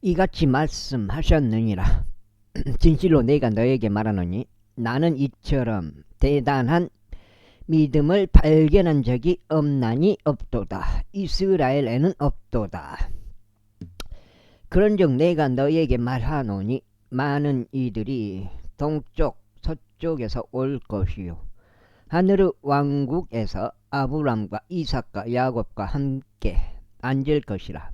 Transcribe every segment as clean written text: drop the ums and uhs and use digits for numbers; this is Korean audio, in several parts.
이같이 말씀하셨느니라. 진실로 내가 너에게 말하노니 나는 이처럼 대단한 믿음을 발견한 적이 없나니 없도다. 이스라엘에는 없도다. 그런즉 내가 너에게 말하노니 많은 이들이 동쪽 서쪽에서 올 것이요 하늘의 왕국에서 아브람과 이삭과 야곱과 함께 앉을 것이라.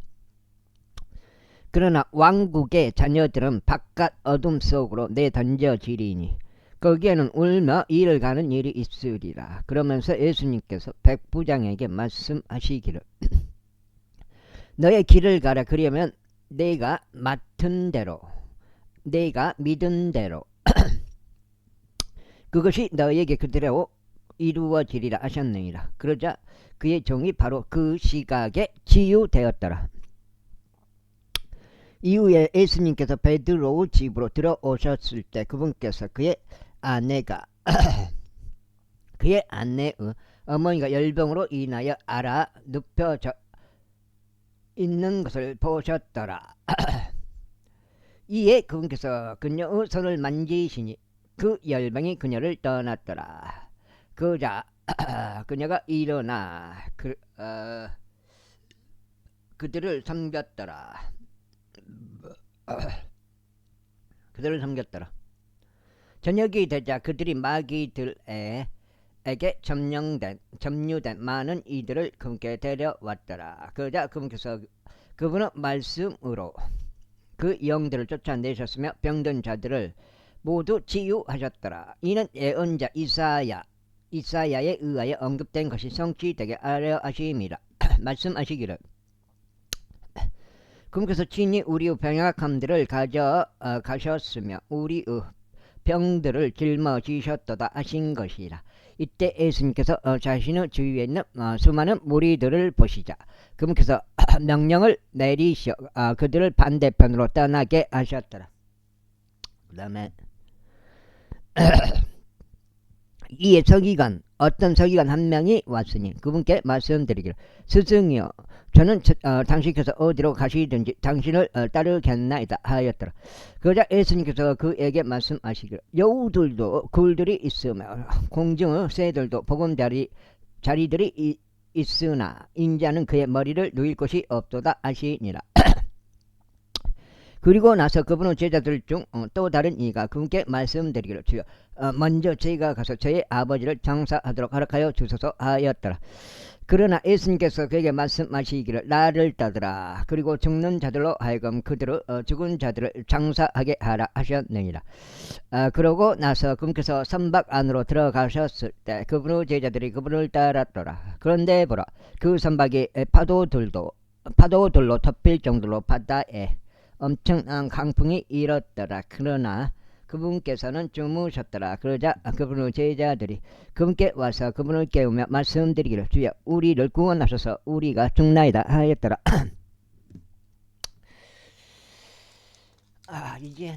그러나 왕국의 자녀들은 바깥 어둠 속으로 내던져지리니 거기에는 울며 이를 가는 일이 있으리라. 그러면서 예수님께서 백부장에게 말씀하시기를 너의 길을 가라. 그러면 내가 맡은 대로 내가 믿은 대로 그것이 너에게 그대로 이루어지리라 하셨느니라. 그러자 그의 종이 바로 그 시각에 치유되었더라. 이후에 예수님께서 베드로의 집으로 들어오셨을 때 그분께서 그의 아내가 그의 아내의 어머니가 열병으로 인하여 알아 눕혀져 있는 것을 보셨더라. 이에 그분께서 그녀의 손을 만지시니 그 열병이 그녀를 떠났더라. 그러자 그녀가 일어나 그들을 섬겼더라. 그들을 섬겼더라. 저녁이 되자 그들이 마귀들에게 점유된 많은 이들을 그분께 데려왔더라. 그러자 그분께서 그분의 말씀으로 그 영들을 쫓아내셨으며 병든 자들을 모두 치유하셨더라. 이는 예언자 이사야에 의하여 언급된 것이 성취되게 하려 하심이라. 말씀하시기를 그분께서 친히 우리의 병약함들을 가져가셨으며 우리의 병들을 짊어지셨도다 하신 것이라. 이때 예수님께서 자신의 주위에 있는 수많은 무리들을 보시자 그분께서 명령을 내리셔 그들을 반대편으로 떠나게 하셨더라. 그 다음에 이에 어떤 서기관 한 명이 왔으니 그분께 말씀드리기를 스승이여 저는 당신께서 어디로 가시든지 당신을 따르겠나이다 하였더라. 그러자 예수님께서 그에게 말씀하시기를 여우들도 굴들이 있으며 공중의 새들도 복음 자리들이 있으나 인자는 그의 머리를 누일 곳이 없도다 하시니라. 그리고 나서 그분의 제자들 중 또 다른 이가 그분께 말씀드리기를 주여 먼저 제가 가서 저의 아버지를 장사하도록 허락하여 주소서 하였더라. 그러나 예수님께서 그에게 말씀하시기를 나를 따르라. 그리고 죽는 자들로 하여금 그들의 죽은 자들을 장사하게 하라 하셨느니라. 그러고 나서 그분께서 선박 안으로 들어가셨을 때 그분의 제자들이 그분을 따랐더라. 그런데 보라 그 선박이 파도들로 덮일 정도로 바다에 엄청난 강풍이 일었더라. 그러나 그분께서는 주무셨더라. 그러자 그분의 제자들이 그분께 와서 그분을 깨우며 말씀드리기를 주여 우리를 구원하소서 우리가 죽나이다 하였더라. 이제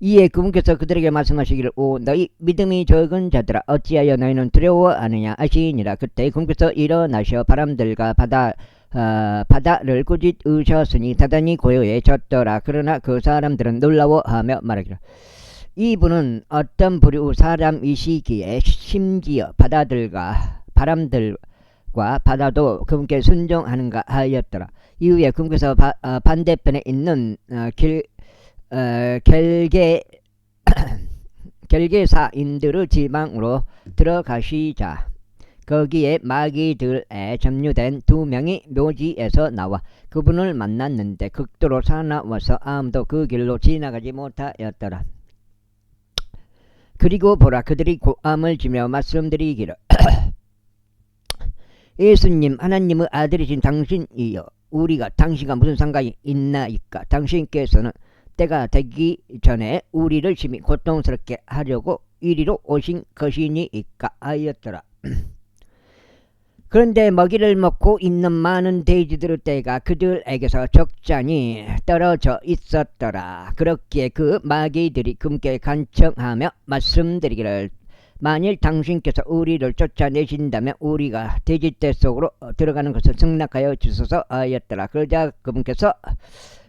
이에 그분께서 그들에게 말씀하시기를 오 너희 믿음이 적은 자들아 어찌하여 너희는 두려워하느냐 하시니라. 그때 그분께서 일어나셔 바람들과 바다를 꾸짖으셨으니 다단히 고요에 졌더라. 그러나 그 사람들은 놀라워하며 말하기를 이분은 어떤 부류의 사람이시기에 심지어 바람들과 바다도 그분께 순종하는가 하였더라. 이후에 그분께서 반대편에 있는 겔게사인들의 지방으로 들어가시자 거기에 마귀들에 점유된 2명이 묘지에서 나와 그분을 만났는데 극도로 사나워서 아무도 그 길로 지나가지 못하였더라. 그리고 보라 그들이 고함을 지며 말씀드리기를 예수님 하나님의 아들이신 당신이여 우리가 당신과 무슨 상관이 있나이까. 당신께서는 때가 되기 전에 우리를 심히 고통스럽게 하려고 이리로 오신 것이니이까 하였더라. 그런데 먹이를 먹고 있는 많은 돼지들의 떼가 그들에게서 적잖이 떨어져 있었더라. 그렇기에 그 마귀들이 그분께 간청하며 말씀드리기를 만일 당신께서 우리를 쫓아내신다면 우리가 돼지떼 속으로 들어가는 것을 승낙하여 주소서 하였더라. 그러자 그분께서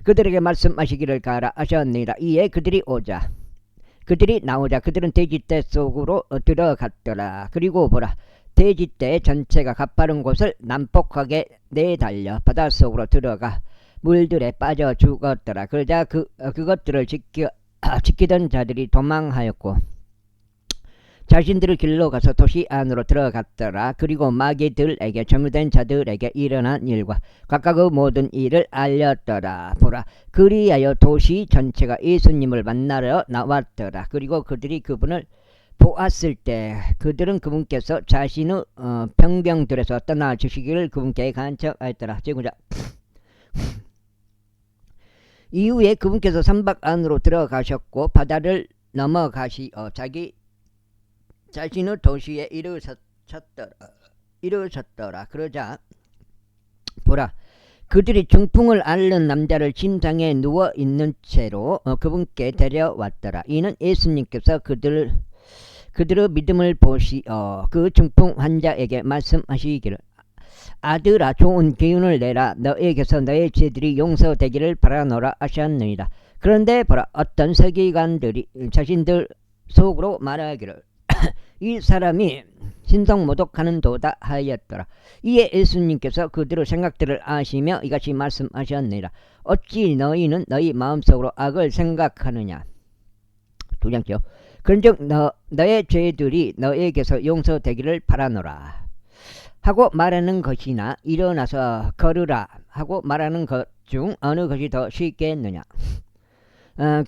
그들에게 말씀하시기를 가라 하셨느니라. 이에 그들이 나오자 그들은 돼지떼 속으로 들어갔더라. 그리고 보라, 돼지떼 전체가 가파른 곳을 난폭하게 내달려 바닷속으로 들어가 물들에 빠져 죽었더라. 그러자 그것들을 지키던 자들이 도망하였고 자신들의 길로 가서 도시 안으로 들어갔더라. 그리고 마귀들에게 점유된 자들에게 일어난 일과 각각의 모든 일을 알렸더라. 보라, 그리하여 도시 전체가 예수님을 만나러 나왔더라. 그리고 그들이 그분을 보았을 때 그들은 그분께서 자신의 병병들에서 떠나 주시기를 그분께 간청하였더라. 제구자. 이후에 그분께서 선박 안으로 들어가셨고 바다를 넘어가시어 자신의 도시에 이르셨더라. 그러자 보라, 그들이 중풍을 앓는 남자를 침상에 누워 있는 채로 그분께 데려왔더라. 이는 예수님께서 그들의 믿음을 보시어 그 중풍 환자에게 말씀하시기를, 아들아, 좋은 기운을 내라. 너에게서 너의 죄들이 용서되기를 바라노라 하셨느니라. 그런데 보라, 어떤 서기관들이 자신들 속으로 말하기를 이 사람이 신성모독하는 도다 하였더라. 이에 예수님께서 그들의 생각들을 아시며 이같이 말씀하셨느니라. 어찌 너희는 너희 마음속으로 악을 생각하느냐. 두 장죠. 그런즉 너의 죄들이 너에게서 용서되기를 바라노라 하고 말하는 것이나 일어나서 걸으라 하고 말하는 것 중 어느 것이 더 쉽겠느냐.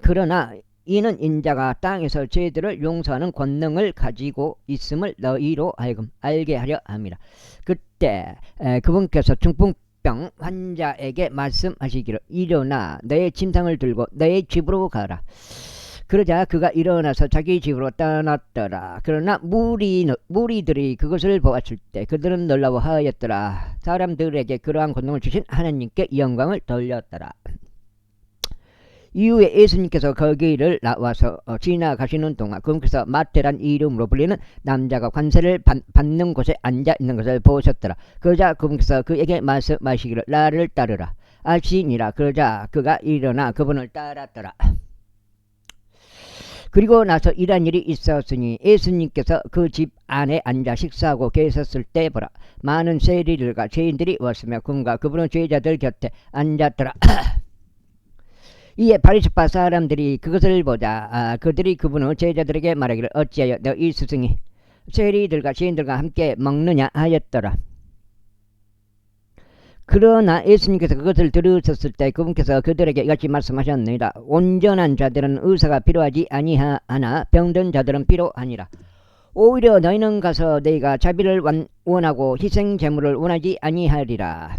그러나 이는 인자가 땅에서 죄들을 용서하는 권능을 가지고 있음을 너희로 하여금 알게 하려 함이라. 그때 그분께서 중풍병 환자에게 말씀하시기를, 일어나 너의 침상을 들고 너의 집으로 가라. 그러자 그가 일어나서 자기 집으로 떠났더라. 그러나 무리들이 그것을 보았을 때 그들은 놀라워하였더라. 사람들에게 그러한 권능을 주신 하나님께 영광을 돌렸더라. 이후에 예수님께서 거기를 나와서 지나가시는 동안 그분께서 마태란 이름으로 불리는 남자가 관세를 받는 곳에 앉아 있는 것을 보셨더라. 그러자 그분께서 그에게 말씀하시기를, 나를 따르라 하시니라. 그러자 그가 일어나 그분을 따랐더라. 그리고 나서 이런 일이 있었으니 예수님께서 그 집 안에 앉아 식사하고 계셨을 때 보라, 많은 세리들과 죄인들이 왔으며 그분은 죄자들 곁에 앉았더라. 이에 바리새파 사람들이 그것을 보자 그들이 그분의 제자들에게 말하기를, 어찌하여 너희 스승이 세리들과 죄인들과 함께 먹느냐 하였더라. 그러나 예수님께서 그것을 들으셨을 때 그분께서 그들에게 이같이 말씀하셨느니라. 온전한 자들은 의사가 필요하지 아니하나 병든 자들은 필요하니라. 오히려 너희는 가서 너희가 자비를 원하고 희생 제물을 원하지 아니하리라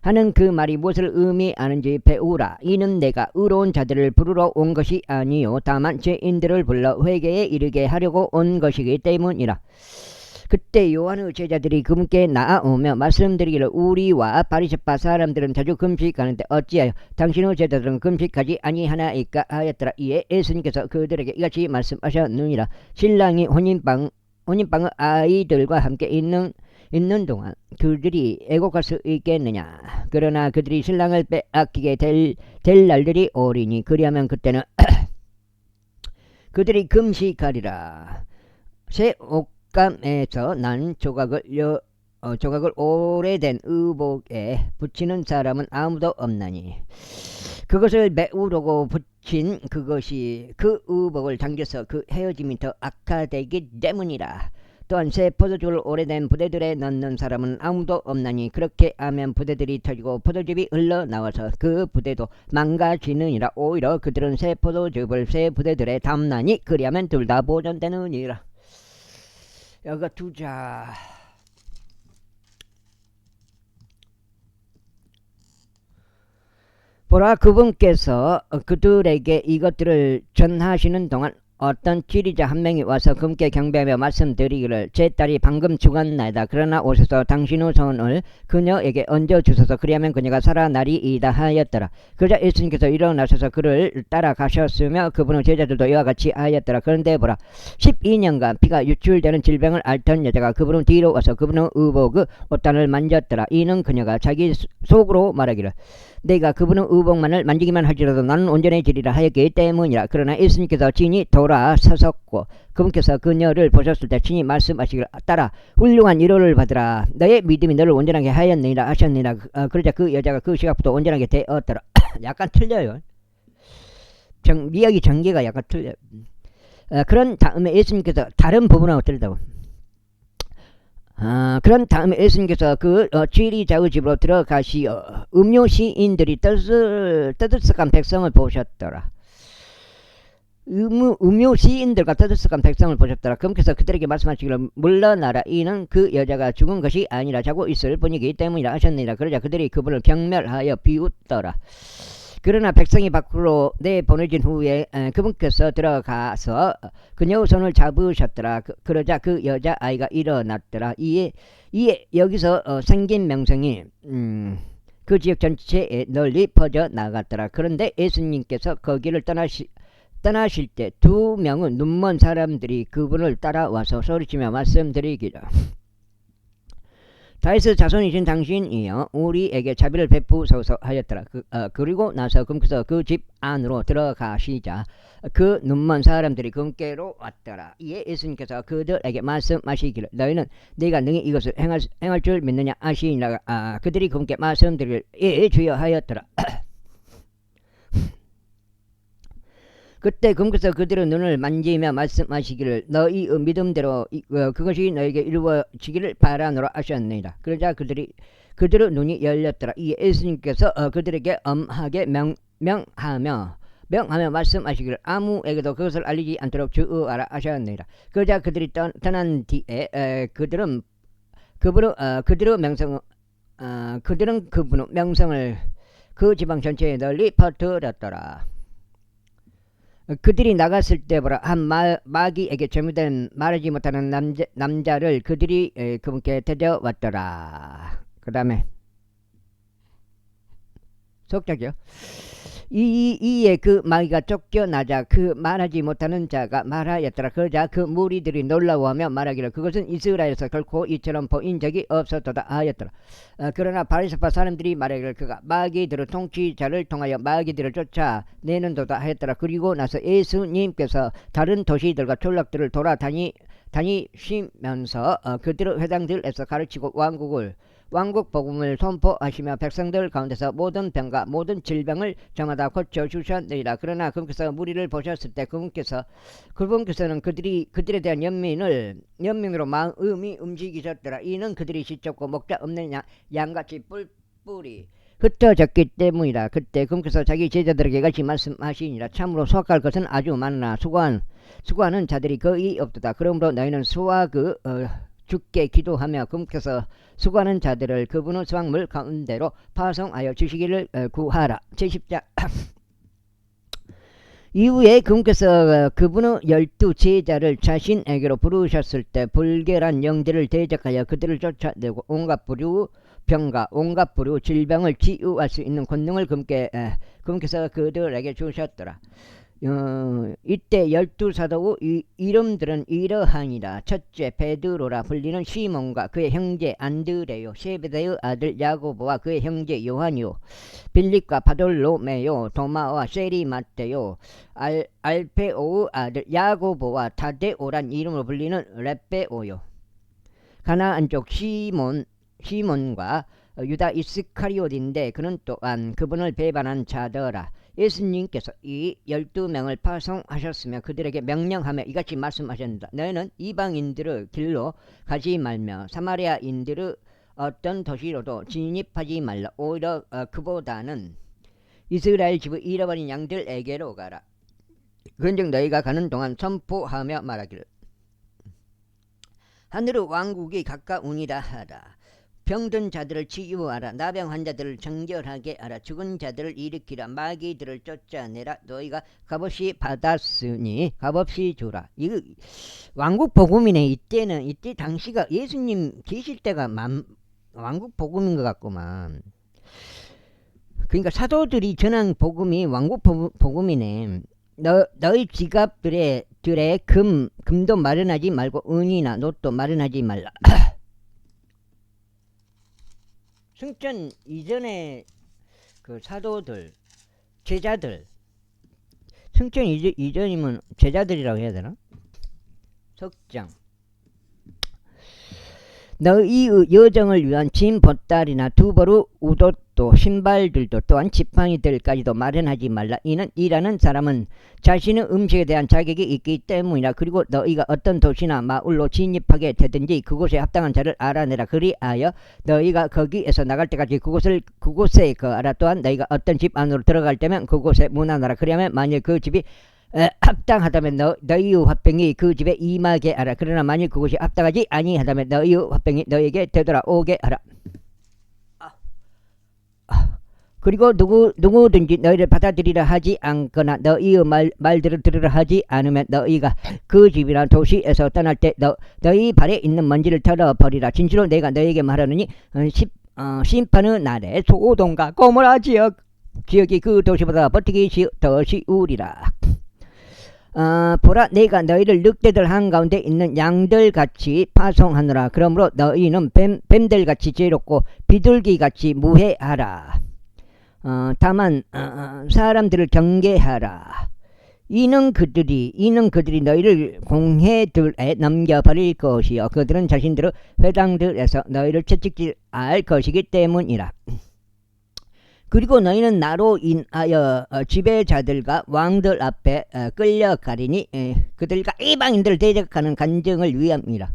하는 그 말이 무엇을 의미하는지 배우라. 이는 내가 의로운 자들을 부르러 온 것이 아니요 다만 죄인들을 불러 회개에 이르게 하려고 온 것이기 때문이라. 그때 요한의 제자들이 그분께 나아오며 말씀드리기를, 우리와 바리새파 사람들은 자주 금식하는데 어찌하여 당신의 제자들은 금식하지 아니하나이까 하였더라. 이에 예수님께서 그들에게 이같이 말씀하셨느니라. 신랑이 혼인방의 아이들과 함께 있는 동안 그들이 애곡할 수 있겠느냐. 그러나 그들이 신랑을 빼앗기게 될 날들이 오리니 그리하면 그때는 그들이 금식하리라. 새 옷감에서 난 조각을 오래된 의복에 붙이는 사람은 아무도 없나니 그것을 메우려고 붙인 그것이 그 의복을 당겨서 그 헤어짐이 더 악화되기 때문이라. 또한 새 포도주를 오래된 부대들에 넣는 사람은 아무도 없나니 그렇게 하면 부대들이 터지고 포도즙이 흘러나와서 그 부대도 망가지느니라. 오히려 그들은 새 포도즙을 새 부대들에 담나니 그리하면 둘 다 보존되느니라. 여기 두자. 보라, 그분께서 그들에게 이것들을 전하시는 동안 어떤 지리자 한 명이 와서 금께 경배하며 말씀드리기를 제 딸이 방금 죽었나이다. 그러나 오셔서 당신의 손을 그녀에게 얹어주소서. 그리하면 그녀가 살아나리이다 하였더라. 그러자 예수님께서 일어나셔서 그를 따라가셨으며 그분의 제자들도 이와 같이 하였더라. 그런데 보라, 12년간 피가 유출되는 질병을 앓던 여자가 그분의 뒤로 와서 그분의 의복 옷단을 만졌더라. 이는 그녀가 자기 속으로 말하기를 내가 그분의 의복만을 만지기만 할지라도 나는 온전해지리라 하였기 때문이라. 그러나 예수님께서 친히 돌아서셨고 그분께서 그녀를 보셨을 때 친히 말씀하시기를 따라 훌륭한 위로를 받으라. 너의 믿음이 너를 온전하게 하였느니라 하셨느니라. 그러자 그 여자가 그 시각부터 온전하게 되었더라. 약간 틀려요. 이야기 전개가 약간 틀려요. 그런 다음에 예수님께서 다른 부분은 어떨다고? 그런 다음에 예수님께서 그 지리자의 집으로 들어가시어 음료시인들이 떠들썩한 백성을 보셨더라. 음료시인들과 떠들썩한 백성을 보셨더라. 그분께서 그들에게 말씀하시기를 물러나라. 이는 그 여자가 죽은 것이 아니라 자고 있을 뿐이기 때문이라 하셨느니라. 그러자 그들이 그분을 경멸하여 비웃더라. 그러나 백성이 밖으로 내보내진 후에 그분께서 들어가서 그녀의 손을 잡으셨더라. 그러자 그 여자아이가 일어났더라. 이에 여기서 생긴 명성이 그 지역 전체에 널리 퍼져 나갔더라. 그런데 예수님께서 거기를 떠나실 때 두 명은 눈먼 사람들이 그분을 따라와서 소리치며 말씀드리기를 다윗의 자손이신 당신이여 우리에게 자비를 베푸소서 하였더라. 그리고 나서 그분께서 그 집 안으로 들어가시자 그 눈먼 사람들이 그분께로 왔더라. 이에 예수님께서 그들에게 말씀하시기를 너희는 네가 능히 이것을 행할 줄 믿느냐 하시니라. 그들이 그분께 말씀드리기를 예 주여 하였더라. 그때 그분께서 그들의 눈을 만지며 말씀하시기를 너희의 믿음대로 그것이 너에게 이루어지기를 바라노라 하셨느니라. 그러자 그들의 눈이 열렸더라. 이 예수님께서 그들에게 엄하게 명하며 말씀하시기를 아무에게도 그것을 알리지 않도록 주의하라 하셨느니라. 그러자 그들이 떠난 뒤에 그들은 그분의 명성을 그 지방 전체에 널리 퍼뜨렸더라. 그들이 나갔을 때 보라 한 마귀에게 점유된 말하지 못하는 남자를 그들이 그분께 데려왔더라. 그 다음에 속작이요. 이에 그 마귀가 쫓겨나자 그 말하지 못하는 자가 말하였더라. 그러자 그 무리들이 놀라워하며 말하기를 그것은 이스라엘에서 결코 이처럼 보인 적이 없었도다 하였더라. 그러나 바리새파 사람들이 말하기를 그가 마귀들의 통치자를 통하여 마귀들을 쫓아내는도다 하였더라. 그리고 나서 예수님께서 다른 도시들과 촌락들을 돌아다니시면서 그들의 회당들에서 가르치고 왕국 복음을 선포하시며 백성들 가운데서 모든 병과 모든 질병을 저마다 고쳐주셨느니라. 그러나 그분께서 무리를 보셨을 때 그분께서는 그들에 대한 연민으로 마음이 움직이셨더라. 이는 그들이 지쳤고 목자 없는 양같이 뿔뿔이 흩어졌기 때문이라. 그때 그분께서 자기 제자들에게 같이 말씀하시니라. 참으로 수확할 것은 아주 많으나 수고하는 자들이 거의 없도다. 그러므로 너희는 주께 기도하며 그분께서 수고하는 자들을 그분의 수확물 가운데로 파송하여 주시기를 구하라. 제10장 이후에 그분께서 그분의 12 제자를 자신에게로 부르셨을 때 불결한 영들을 대적하여 그들을 쫓아내고 온갖 부류 병과 온갖 부류 질병을 치유할 수 있는 권능을 그분께서 그들에게 주셨더라. 이때 12사도의 이름들은 이러하니라. 첫째 베드로라 불리는 시몬과 그의 형제 안드레요, 세베대의 아들 야고보와 그의 형제 요한이요, 빌립과 바돌로메요, 도마와 세리마테요, 알페오의 아들 야고보와 타데오란 이름으로 불리는 렙베오요, 가나안 쪽 시몬과 유다 이스카리옷인데 그는 또한 그분을 배반한 자더라. 예수님께서 이 12명을 파송하셨으며 그들에게 명령하며 이같이 말씀하셨다. 너희는 이방인들의 길로 가지 말며 사마리아인들의 어떤 도시로도 진입하지 말라. 오히려 그보다는 이스라엘 집의 잃어버린 양들에게로 가라. 그런즉 너희가 가는 동안 선포하며 말하기를 하늘의 왕국이 가까우니라 하라. 병든 자들을 치유하라. 나병 환자들을 정결하게 하라. 죽은 자들을 일으키라. 마귀들을 쫓아내라. 너희가 값없이 받았으니 값없이 주라. 이거 왕국 복음이네. 이때 당시가 예수님 계실 때가 왕국 복음인 것 같구만. 그러니까 사도들이 전한 복음이 왕국 복음이네. 너희 지갑들에 금도 마련하지 말고 은이나 놋도 마련하지 말라. 승천 이전에 그 사도들, 제자들, 승천 이전이면 제자들이라고 해야 되나? 석장. 너희의 여정을 위한 진 보따리나 두보루 우도도 신발들도 또한 지팡이들까지도 마련하지 말라. 이는 일하는 사람은 자신의 음식에 대한 자격이 있기 때문이라. 그리고 너희가 어떤 도시나 마을로 진입하게 되든지 그곳에 합당한 자를 알아내라. 그리하여 너희가 거기에서 나갈 때까지 그곳에 거하라. 또한 너희가 어떤 집 안으로 들어갈 때면 그곳에 문안하라. 그리하면 만일 그 집이 합당하다면 너희의 화병이 그 집에 임하게 하라. 그러나 만일 그것이 합당하지 아니하다면 너희의 화병이 너희에게 되돌아오게 하라. 그리고 누구든지 너희를 받아들이라 하지 않거나 너희의 말들을 들으라 하지 않으면 너희가 그 집이나 도시에서 떠날 때 너희 발에 있는 먼지를 털어버리라. 진실로 내가 너희에게 말하느니 심판의 날에 소돔과 고모라 지역이 그 도시보다 버티기 더 쉬우리라. 보라, 내가 너희를 늑대들 한가운데 있는 양들같이 파송하노라. 그러므로 너희는 뱀들같이 죄롭고 비둘기같이 무해하라. 다만 사람들을 경계하라. 이는 그들이 너희를 공회들에 넘겨버릴 것이요 그들은 자신들의 회당들에서 너희를 채찍질할 것이기 때문이라. 그리고 너희는 나로 인하여 지배자들과 왕들 앞에 끌려가리니 그들과 이방인들을 대적하는 간증을 위함이라.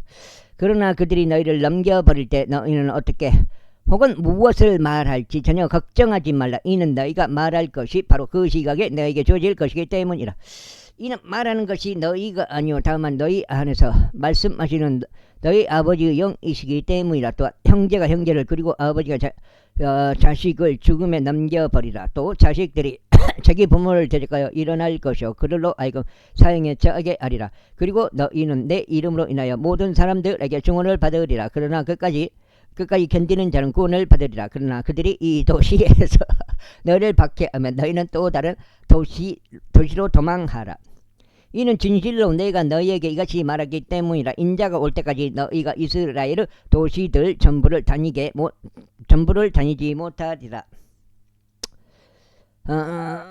그러나 그들이 너희를 넘겨버릴 때 너희는 어떻게 혹은 무엇을 말할지 전혀 걱정하지 말라. 이는 너희가 말할 것이 바로 그 시각에 너희에게 주어질 것이기 때문이라. 이는 말하는 것이 너희가 아니요 다만 너희 안에서 말씀하시는 너희 아버지의 영이시기 때문이라. 또 형제가 형제를 그리고 아버지가 자식을 죽음에 넘겨버리라. 또 자식들이 자기 부모를 대적하여 일어날 것이요 그들로 하여금 사형에 처하게 하리라. 그리고 너희는 내 이름으로 인하여 모든 사람들에게 증언을 받으리라. 그러나 끝까지 견디는 자는 구원을 받으리라. 그러나 그들이 이 도시에서 너희를 박해하면 너희는 또 다른 도시로 도망하라. 이는 진실로 내가 너희에게 이같이 말하기 때문이라. 인자가 올 때까지 너희가 이스라엘의 도시들 전부를 다니지 못하리라.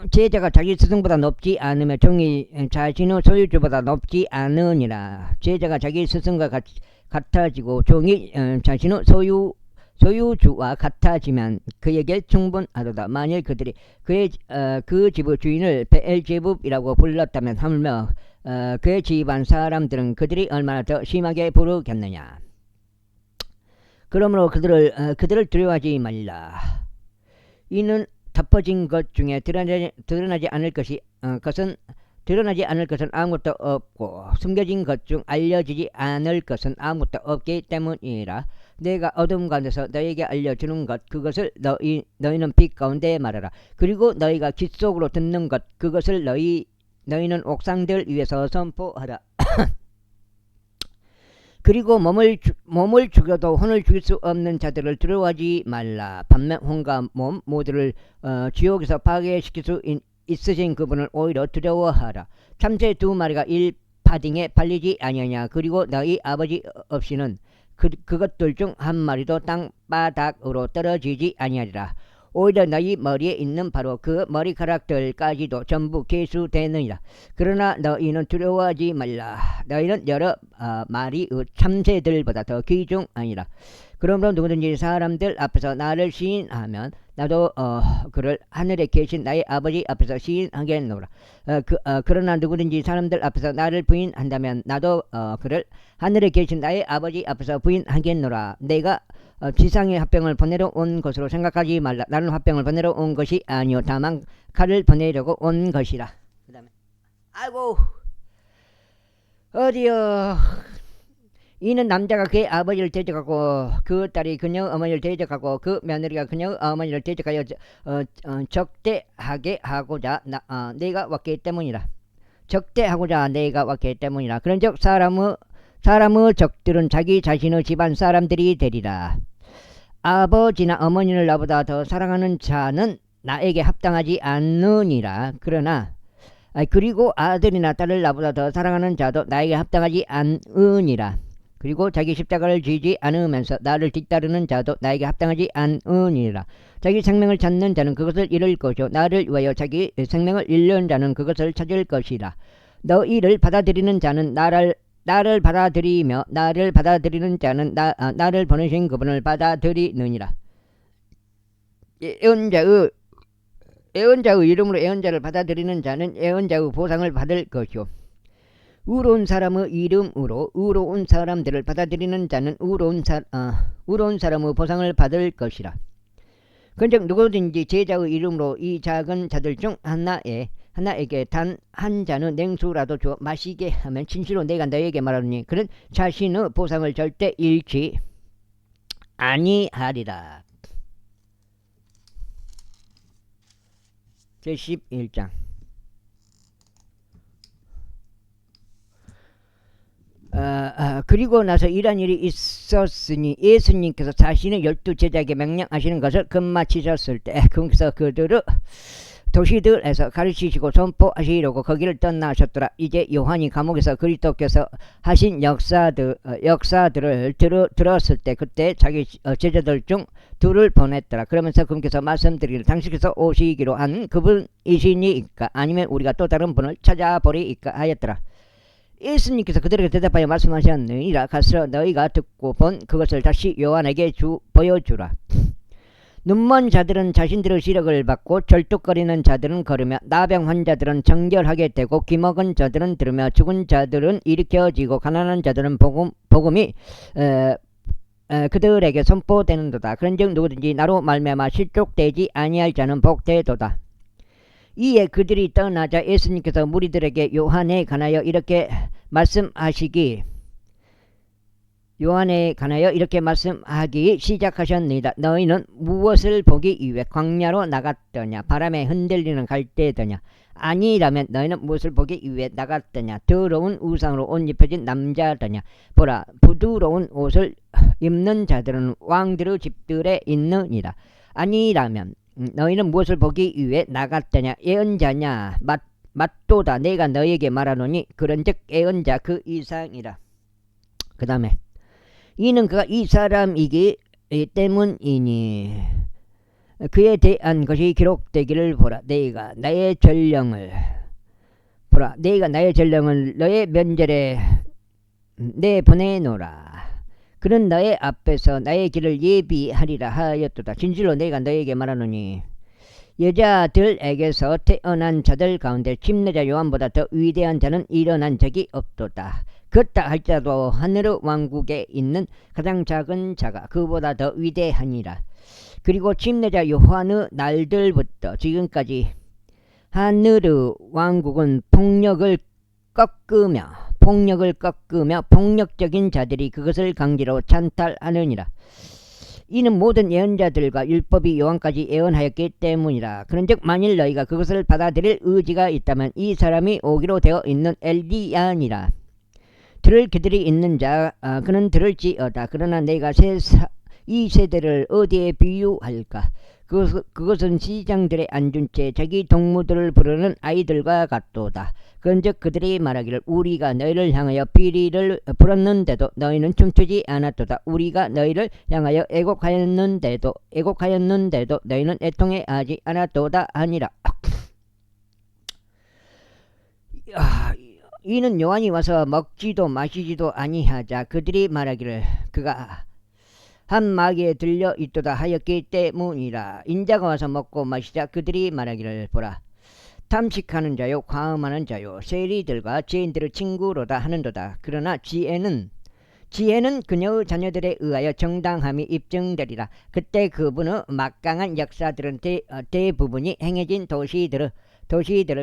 제자가 자기 스승보다 높지 않으며 종이 자신의 소유주보다 높지 않으니라. 제자가 자기 스승과 같아지고 종이 자신의 소유주와 같아지면 그에게 충분하도다. 만일 그들이 그 집의 주인을 베엘제붑이라고 불렀다면 하물며 그의 집안 사람들은 그들이 얼마나 더 심하게 부르겠느냐. 그러므로 그들을 두려워하지 말라. 이는 덮어진 것 중에 드러나지 않을 것은 아무것도 없고 숨겨진 것 중 알려지지 않을 것은 아무것도 없기 때문이라. 내가 어둠 가운데서 너희에게 알려주는 것 그것을 너희는 빛 가운데 말하라. 그리고 너희가 귓 속으로 듣는 것 그것을 너희는 옥상들 위에서 선포하라. 그리고 몸을 죽여도 혼을 죽일 수 없는 자들을 두려워하지 말라. 반면 혼과 몸 모두를 지옥에서 파괴시킬 수 있으신 그분을 오히려 두려워하라. 참새 2마리가 1파딩에 팔리지 아니하냐. 그리고 너희 아버지 없이는 그것들 중 한 마리도 땅바닥으로 떨어지지 아니하리라. 오히려 너희 머리에 있는 바로 그 머리카락들까지도 전부 계수되느니라. 그러나 너희는 두려워하지 말라. 너희는 여러 마리의 참새들보다 더 귀중하니라. 그러므로 누구든지 사람들 앞에서 나를 시인하면 나도 그를 하늘에 계신 나의 아버지 앞에서 시인하겠노라. 그러나 누구든지 사람들 앞에서 나를 부인한다면 나도 그를 하늘에 계신 나의 아버지 앞에서 부인하겠노라. 내가 지상의 화병을 보내러 온 것으로 생각하지 말라. 나는 화병을 보내러 온 것이 아니요 다만 칼을 보내려고 온 것이라. 그 다음에 아이고 어디요 이는 남자가 그의 아버지를 대적하고 그 딸이 그녀 어머니를 대적하고 그 며느리가 그녀 어머니를 대적하여 적대하게 하고자 내가 왔기 때문이라. 적대하고자 내가 왔기 때문이라. 그런즉 사람의 적들은 자기 자신의 집안 사람들이 되리라. 아버지나 어머니를 나보다 더 사랑하는 자는 나에게 합당하지 않느니라. 그리고 아들이나 딸을 나보다 더 사랑하는 자도 나에게 합당하지 않으니라. 그리고 자기 십자가를 지지 않으면서 나를 뒤따르는 자도 나에게 합당하지 않으니라. 자기 생명을 찾는 자는 그것을 잃을 것이요 나를 위하여 자기 생명을 잃는 자는 그것을 찾을 것이라. 너희를 받아들이는 자는 나를 받아들이며 나를 받아들이는 자는 나를 보내신 그분을 받아들이느니라. 애언자의 이름으로 애언자를 받아들이는 자는 애언자의 보상을 받을 것이요 의로운 사람의 이름으로 의로운 사람들을 받아들이는 자는 의로운 사람의 보상을 받을 것이라. 그런즉 누구든지 제자의 이름으로 이 작은 자들 중 하나에게 단 한 잔의 냉수라도 줘 마시게 하면 진실로 내가 너에게 말하노니 그는 자신의 보상을 절대 잃지 아니하리라. 제11장. 그리고 나서 이런 일이 있었으니 예수님께서 자신의 12제자에게 명령하시는 것을 끝마치셨을 때 그분께서 그들을 도시들에서 가르치시고 선포하시려고 거기를 떠나셨더라. 이제 요한이 감옥에서 그리스도께서 하신 역사들을 들었을 때 그때 자기 제자들 중 둘을 보냈더라. 그러면서 그분께서 말씀드리기를 당신께서 오시기로 한 그분이시니까 아니면 우리가 또 다른 분을 찾아보리이까 하였더라. 예수님께서 그들에게 대답하여 말씀하셨느니라. 가서 너희가 듣고 본 그것을 다시 요한에게 보여주라. 눈먼 자들은 자신들의 시력을 받고 절뚝거리는 자들은 걸으며 나병 환자들은 정결하게 되고 기먹은 자들은 들으며 죽은 자들은 일으켜지고 가난한 자들은 복음이 그들에게 선포되는도다. 그런즉 누구든지 나로 말미암아 실족되지 아니할 자는 복되도다. 이에 그들이 떠나자 예수님께서 무리들에게 요한에 관하여 이렇게 말씀하시기 시작하셨느니라. 너희는 무엇을 보기 위해 광야로 나갔더냐? 바람에 흔들리는 갈대더냐? 아니라면 너희는 무엇을 보기 위해 나갔더냐? 더러운 우상으로 옷 입혀진 남자더냐? 보라, 부드러운 옷을 입는 자들은 왕들의 집들에 있느니라. 아니라면 너희는 무엇을 보기 위해 나갔더냐? 예언자냐? 맞도다. 내가 너희에게 말하노니 그런즉 예언자 그 이상이라. 그 다음에 이는 그가 이 사람이기 때문이니 그에 대한 것이 기록되기를 보라. 내가 나의 전령을 너의 면전에 내보내노라. 그는 너의 앞에서 나의 길을 예비하리라 하였도다. 진실로 내가 너에게 말하노니 여자들에게서 태어난 자들 가운데 침례자 요한보다 더 위대한 자는 일어난 적이 없도다. 그렇다 할지라도 하늘의 왕국에 있는 가장 작은 자가 그보다 더 위대하니라. 그리고 침례자 요한의 날들부터 지금까지 하늘의 왕국은 폭력을 꺾으며 폭력적인 자들이 그것을 강제로 찬탈하느니라. 이는 모든 예언자들과 율법이 요한까지 예언하였기 때문이라. 그런즉 만일 너희가 그것을 받아들일 의지가 있다면 이 사람이 오기로 되어 있는 엘리야니라. 들을 귀들이 있는 자 그는 들을지어다. 그러나 내가 이 세대를 어디에 비유할까? 그것은 시장들에 앉은 채 자기 동무들을 부르는 아이들과 같도다. 그런즉 그들이 말하기를 우리가 너희를 향하여 비리를 불었는데도 너희는 춤추지 않았도다. 우리가 너희를 향하여 애곡하였는데도 너희는 애통해하지 않았도다 하니라. 이는 요한이 와서 먹지도 마시지도 아니하자 그들이 말하기를 그가 한 마귀에 들려 있도다 하였기 때문이라. 인자가 와서 먹고 마시자 그들이 말하기를 보라, 탐식하는 자요 과음하는 자요 세리들과 죄인들의 친구로다 하는도다. 그러나 지혜는 그녀의 자녀들에 의하여 정당함이 입증되리라. 그때 그분의 막강한 역사들은 대부분이 행해진 도시들을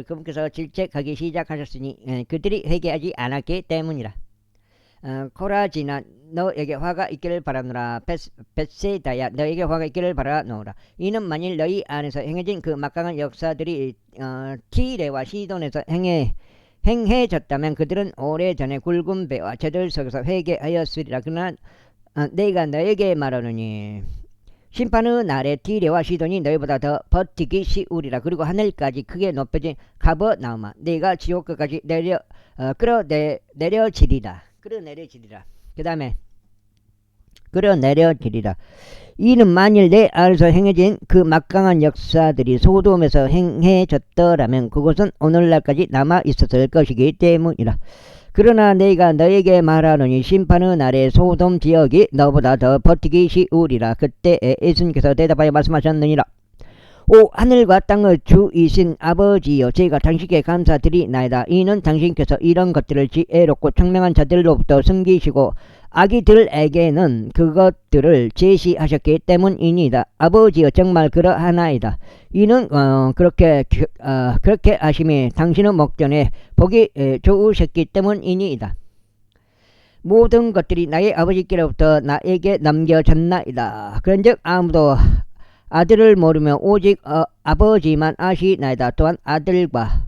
그분께서 질책하기 시작하셨으니 그들이 회개하지 않았기 때문이라. 코라지나 너에게 화가 있기를 바라노라. 벳세다야 너에게 화가 있기를 바라노라. 이는 만일 너희 안에서 행해진 그 막강한 역사들이 티레와 시돈에서 행해졌다면 그들은 오래전에 굵은 배와 저들 속에서 회개하였으리라. 그러나 내가 너에게 말하노니 심판의 날에 티레와 시돈이 너희보다 더 버티기 쉬우리라. 그리고 하늘까지 크게 높여진 가버나움아 내가 지옥까지 끌어내려지리라. 그 다음에 끌어내려지리라. 이는 만일 내 안에서 행해진 그 막강한 역사들이 소돔에서 행해졌더라면 그곳은 오늘날까지 남아 있었을 것이기 때문이라. 그러나 내가 너에게 말하노니 심판의 날에 소돔 지역이 너보다 더 버티기 쉬우리라. 그때에 예수님께서 대답하여 말씀하셨느니라. 오 하늘과 땅의 주이신 아버지여 제가 당신께 감사드리나이다. 이는 당신께서 이런 것들을 지혜롭고 청명한 자들로부터 숨기시고 아기들에게는 그것들을 제시하셨기 때문이니다. 아버지여 정말 그러하나이다. 이는 그렇게 하심이 당신의 목전에 보기 좋으셨기 때문이니다. 모든 것들이 나의 아버지께로부터 나에게 남겨졌나이다. 그런즉 아무도 아들을 모르며 오직 아버지만 아시나이다. 또한 아들과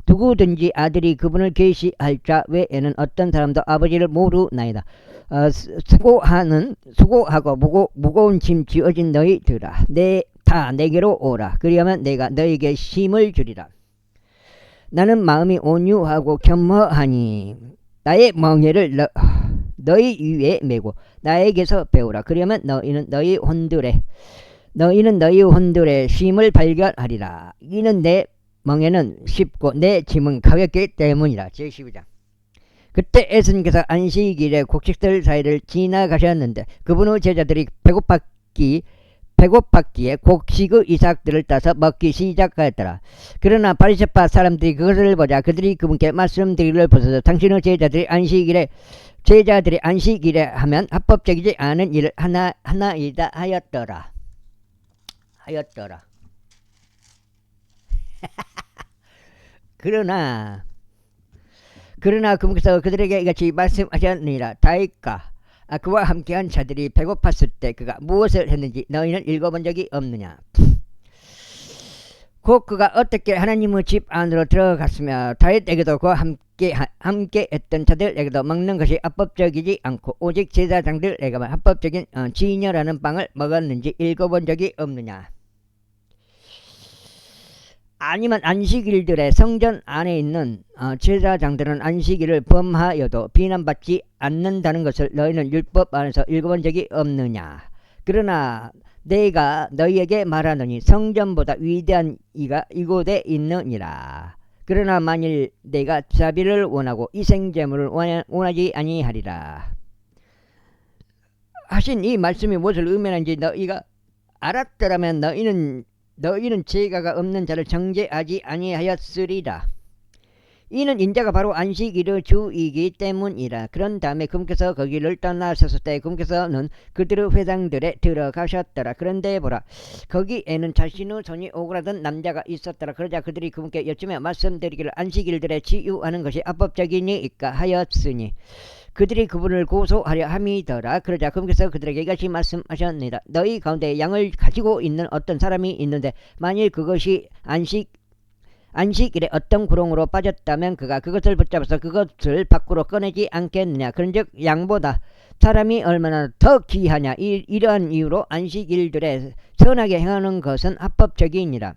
누구든지 아들이 그분을 계시할 자 외에는 어떤 사람도 아버지를 모르나이다. 수고하고 무거운 짐 지어진 너희들아 다 내게로 오라. 그리하면 내가 너희에게 쉼을 주리라. 나는 마음이 온유하고 겸허하니 나의 멍에를 너희 위에 메고 나에게서 배우라. 그러면 너희는 너희 혼들의 쉼을 발견하리라. 이는 내 멍에는 쉽고 내 짐은 가볍기 때문이라. 제12장. 그때 예수님께서 안식일에 곡식들 사이를 지나가셨는데 그분의 제자들이 배고팠기에 곡식의 이삭들을 따서 먹기 시작하였더라. 그러나 바리새파 사람들이 그것을 보자 그들이 그분께 말씀드리기를 벗어서 당신의 제자들이 안식일에 하면 합법적이지 않은 일을 하나이다 하였더라. 그러나 그분께서 그들에게 이같이 말씀하셨느니라. 다윗과 그와 함께한 자들이 배고팠을 때 그가 무엇을 했는지 너희는 읽어본 적이 없느냐. 곧 그가 어떻게 하나님의 집 안으로 들어갔으며 다윗에게도 그와 함께 했던 자들에게도 먹는 것이 합법적이지 않고 오직 제사장들에게만 합법적인 진여라는 빵을 먹었는지 읽어본 적이 없느냐. 아니면 안식일들의 성전 안에 있는 제사장들은 안식일을 범하여도 비난받지 않는다는 것을 너희는 율법 안에서 읽어본 적이 없느냐. 그러나 내가 너희에게 말하노니 성전보다 위대한 이가 이곳에 있느니라. 그러나 만일 내가 자비를 원하고 희생제물을 원하지 아니하리라 하신 이 말씀이 무엇을 의미하는지 너희가 알았더라면 너희는 죄가 없는 자를 정죄하지 아니하였으리라. 이는 인자가 바로 안식일의 주이기 때문이라. 그런 다음에 그분께서 거기를 떠나셨을 때 그분께서는 그들의 회당들에 들어가셨더라. 그런데 보라 거기에는 자신의 손이 오그라든 남자가 있었더라. 그러자 그들이 그분께 여쭈며 말씀드리기를 안식일들에 치유하는 것이 합법적이니까 하였으니 그들이 그분을 고소하려 함이더라. 그러자 그분께서 그들에게 이같이 말씀하셨느니라. 너희 가운데 양을 가지고 있는 어떤 사람이 있는데 만일 그것이 안식일에 어떤 구렁으로 빠졌다면 그가 그것을 붙잡아서 그것을 밖으로 꺼내지 않겠느냐. 그런즉 양보다 사람이 얼마나 더 귀하냐. 이러한 이유로 안식일들에 선하게 행하는 것은 합법적이니라.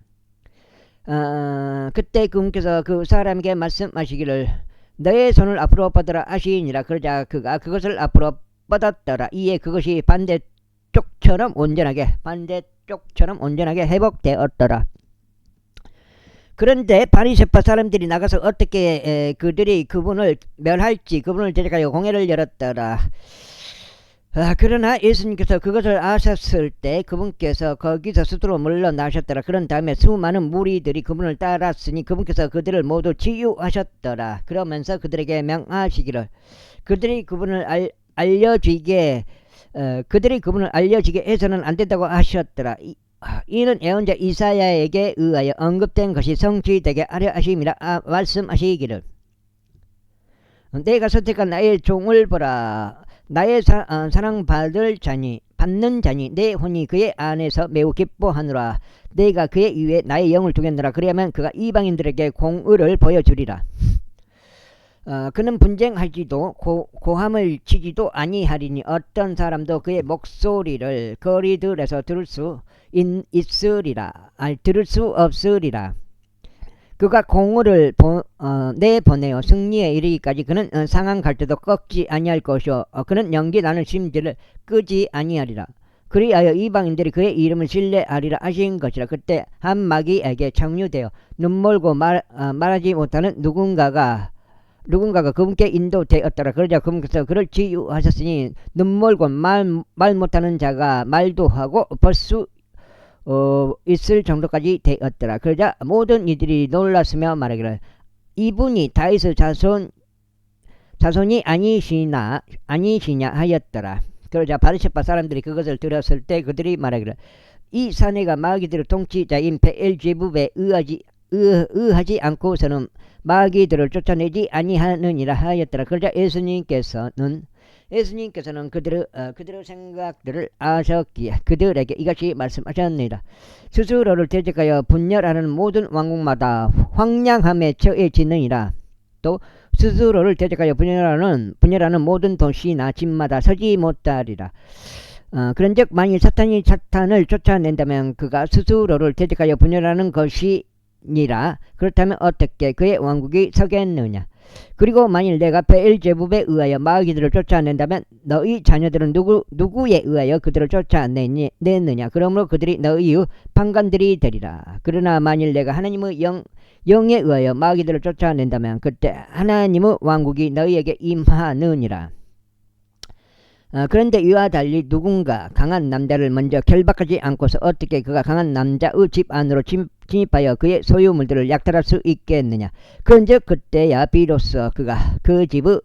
그때 그분께서 그 사람에게 말씀하시기를 너의 손을 앞으로 뻗어라 하시니라. 그러자 그가 그것을 앞으로 뻗었더라. 이에 그것이 반대쪽처럼 온전하게 회복되었더라. 그런데 바리새파 사람들이 나가서 어떻게 그들이 그분을 멸할지 그분을 대적하여 공회를 열었더라. 그러나 예수님께서 그것을 아셨을 때 그분께서 거기서 스스로 물러나셨더라. 그런 다음에 수많은 무리들이 그분을 따랐으니 그분께서 그들을 모두 치유하셨더라. 그러면서 그들에게 명하시기를 그들이 그분을 알려지게 해서는 안 된다고 하셨더라. 이는 예언자 이사야에게 의하여 언급된 것이 성취되게 하려 하심이라 말씀하시기를 내가 선택한 나의 종을 보라. 나의 사랑받을 자니 받는 자니 내 혼이 그의 안에서 매우 기뻐하노라. 내가 그의 위에 나의 영을 두겠노라. 그리하면 그가 이방인들에게 공의를 보여주리라. 그는 분쟁하지도 고함을 치지도 아니하리니 어떤 사람도 그의 목소리를 거리들에서 들을 수 없으리라. 그가 공의를 내보내어 승리에 이르기까지 그는 상한 갈대도 꺾지 아니할 것이요 그는 연기 나는 심지를 끄지 아니하리라. 그리하여 이방인들이 그의 이름을 신뢰하리라 하신 것이라. 그때 한 마귀에게 착류되어 눈멀고 말하지 못하는 누군가가 그분께 인도되었더라. 그러자 그분께서 그를 치유하셨으니 눈멀고 말 못하는 자가 말도 하고 볼 수 있을 정도까지 되었더라. 그러자 모든 이들이 놀랐으며 말하기를 이분이 다윗의 자손이 아니시냐 하였더라. 그러자 바르시바 사람들이 그것을 들었을 때 그들이 말하기를 이 사내가 마귀들의 통치자인 베엘제부에 의하지 않고서는 마귀들을 쫓아내지 아니하느니라 하였더라. 그러자 예수님께서는 그들의 생각들을 아셨기에 그들에게 이같이 말씀하셨느니라. 스스로를 대적하여 분열하는 모든 왕국마다 황량함에 처해지느니라. 또 스스로를 대적하여 분열하는 모든 도시나 집마다 서지 못하리라. 그런즉 만일 사탄을 쫓아낸다면 그가 스스로를 대적하여 분열하는 것이니라. 그렇다면 어떻게 그의 왕국이 서겠느냐. 그리고 만일 내가 베엘제부에 의하여 마귀들을 쫓아낸다면 너희 자녀들은 누구에 의하여 그들을 쫓아내느냐. 그러므로 그들이 너희의 판관들이 되리라. 그러나 만일 내가 하나님의 영에 의하여 마귀들을 쫓아낸다면 그때 하나님의 왕국이 너희에게 임하느니라. 그런데 이와 달리 누군가 강한 남자를 먼저 결박하지 않고서 어떻게 그가 강한 남자의 집 안으로 진입하여 그의 소유물들을 약탈할 수 있겠느냐. 그런즉 그때야 비로소 그가 그의 집을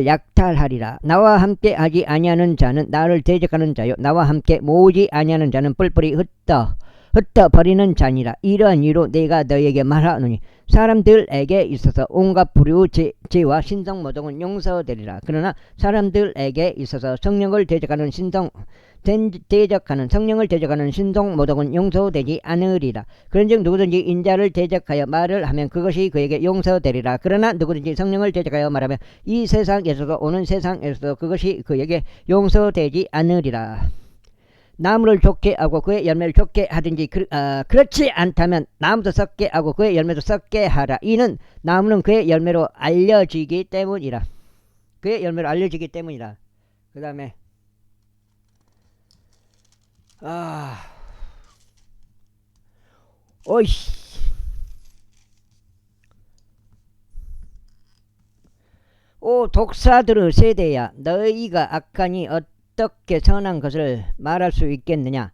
약탈하리라. 나와 함께 하지 아니하는 자는 나를 대적하는 자요 나와 함께 모으지 아니하는 자는 뿔뿔이 흩어버리는 자니라. 이러한 이유로 내가 너희에게 말하노니 사람들에게 있어서 온갖 불의의 죄와 신성모독은 용서되리라. 그러나 사람들에게 있어서 성령을 대적하는 신성모독은 용서되지 않으리라. 그런즉 누구든지 인자를 대적하여 말을 하면 그것이 그에게 용서되리라. 그러나 누구든지 성령을 대적하여 말하면 이 세상에서도 오는 세상에서도 그것이 그에게 용서되지 않으리라. 나무를 좋게 하고 그의 열매를 좋게 하든지 그렇지 않다면 나무도 썩게 하고 그의 열매도 썩게 하라. 이는 나무는 그의 열매로 알려지기 때문이라. 그 다음에 오 독사들의 세대야, 너희가 악하니 어떻게 선한 것을 말할 수 있겠느냐.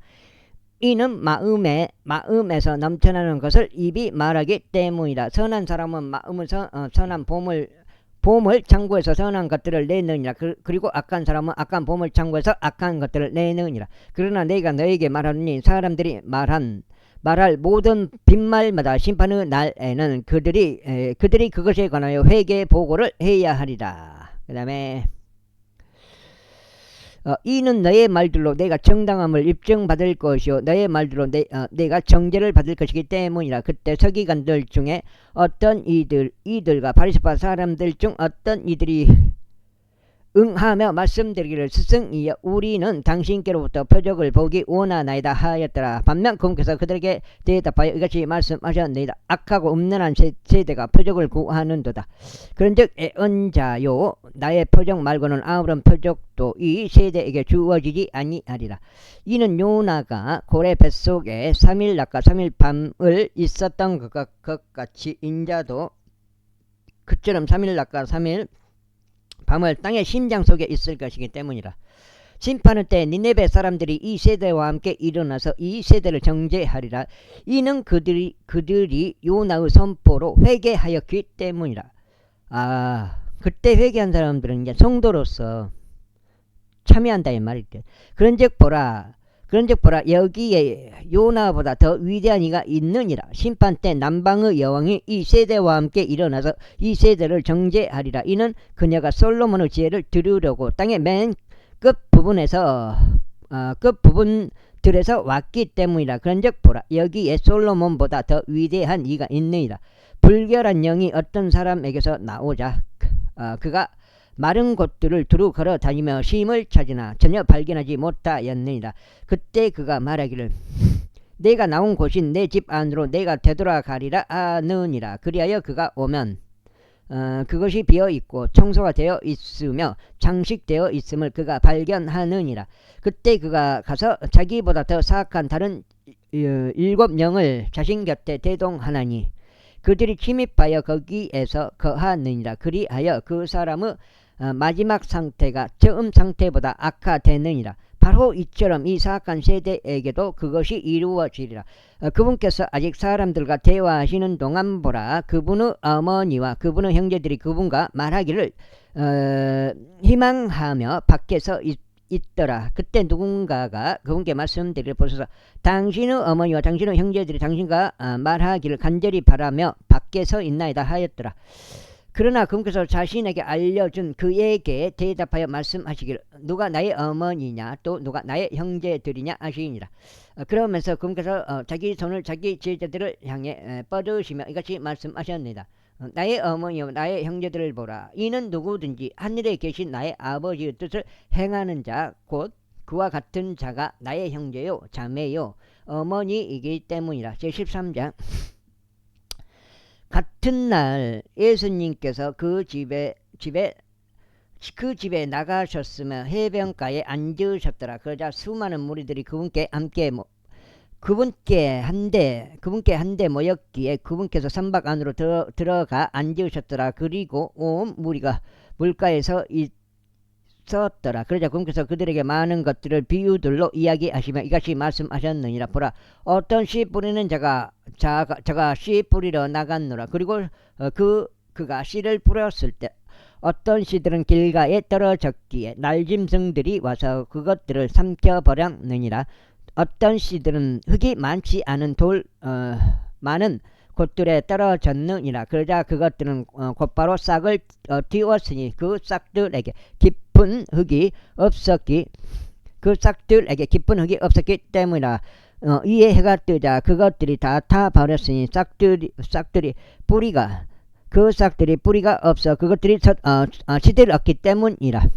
이는 마음에서 넘쳐나는 것을 입이 말하기 때문이다. 선한 사람은 마음에서 선한 봄을 창고에서 선한 것들을 내느니라. 그리고 악한 사람은 악한 봄을 창고에서 악한 것들을 내느니라. 그러나 내가 너에게 말하노니 사람들이 말할 모든 빈말마다 심판의 날에는 그들이 그것에 관하여 회개 보고를 해야 하리라. 그 다음에 이는 너의 말들로 내가 정당함을 입증받을 것이요 너의 말들로 내가 정죄를 받을 것이기 때문이라. 그때 서기관들 중에 어떤 이들과 바리새파 사람들 중 어떤 이들이 응하며 말씀드리기를 스승이여 우리는 당신께로부터 표적을 보기 원하나이다 하였더라. 반면 그분께서 그들에게 대답하여 이같이 말씀하셨나이다. 악하고 음란한 세대가 표적을 구하는도다. 그런즉 애언자요 나의 표적 말고는 아무런 표적도 이 세대에게 주어지지 아니하리라. 이는 요나가 고래 뱃속에 3일 낮과 3일 밤을 있었던 것 같이 인자도 그처럼 3일 낮과 3일 밤을 땅의 심장 속에 있을 것이기 때문이라. 심판의 때 니네베 사람들이 이 세대와 함께 일어나서 이 세대를 정죄하리라. 이는 그들이 요나의 선포로 회개하였기 때문이라. 그때 회개한 사람들은 이제 성도로서 참여한다 이 말일게. 그런즉 보라, 그런즉 보라 여기에 요나보다 더 위대한 이가 있느니라. 심판 때 남방의 여왕이 이 세대와 함께 일어나서 이 세대를 정죄하리라. 이는 그녀가 솔로몬의 지혜를 들으려고 땅의 맨 끝부분에서 끝부분들에서 왔기 때문이라. 그런즉 보라 여기에 솔로몬보다 더 위대한 이가 있느니라. 불결한 영이 어떤 사람에게서 나오자 그가 마른 곳들을 두루 걸어 다니며 쉼을 찾으나 전혀 발견하지 못하였느니라. 그때 그가 말하기를 내가 나온 곳이 내 집 안으로 내가 되돌아가리라 하느니라. 그리하여 그가 오면 그것이 비어있고 청소가 되어 있으며 장식되어 있음을 그가 발견하느니라. 그때 그가 가서 자기보다 더 사악한 다른 7영을 자신 곁에 대동하나니 그들이 침입하여 거기에서 거하느니라. 그리하여 그 사람의 마지막 상태가 처음 상태보다 악화되느니라. 바로 이처럼 이 사악한 세대에게도 그것이 이루어지리라. 그분께서 아직 사람들과 대화하시는 동안 보라 그분의 어머니와 그분의 형제들이 그분과 말하기를 희망하며 밖에서 있더라. 그때 누군가가 그분께 말씀드리를 보소서 당신의 어머니와 당신의 형제들이 당신과 말하기를 간절히 바라며 밖에서 있나이다 하였더라. 그러나 그분께서 자신에게 알려준 그에게 대답하여 말씀하시기를 누가 나의 어머니냐 또 누가 나의 형제들이냐 하시니라. 그러면서 그분께서 자기 손을 자기 제자들을 향해 뻗으시며 이같이 말씀하셨습니다. 나의 어머니와 나의 형제들을 보라. 이는 누구든지 하늘에 계신 나의 아버지의 뜻을 행하는 자 곧 그와 같은 자가 나의 형제요 자매요 어머니이기 때문이라. 제13장 같은 날 예수님께서 그 집에 나가셨으며 해변가에 앉으셨더라. 그러자 수많은 무리들이 그분께 한데 모였기에 그분께서 선박 안으로 들어가 앉으셨더라. 그리고 온 무리가 물가에서 있었더라. 그러자 그분께서 그들에게 많은 것들을 비유들로 이야기하시며 이같이 말씀하셨느니라. 보라 어떤 씨 뿌리는 자가 씨 뿌리러 나갔노라. 그리고 그가 씨를 뿌렸을 때 어떤 씨들은 길가에 떨어졌기에 날짐승들이 와서 그것들을 삼켜버렸느니라. 어떤 씨들은 흙이 많지 않은 많은 곳들에 떨어졌느니라. 그러자 그것들은 곧바로 싹을 틔웠으니 그 싹들에게 깊은 흙이 없었기 때문이라. 이에 해가 뜨자 그것들이 다 타버렸으니 싹들이 뿌리가 없어 그것들이 시들었기 때문이라.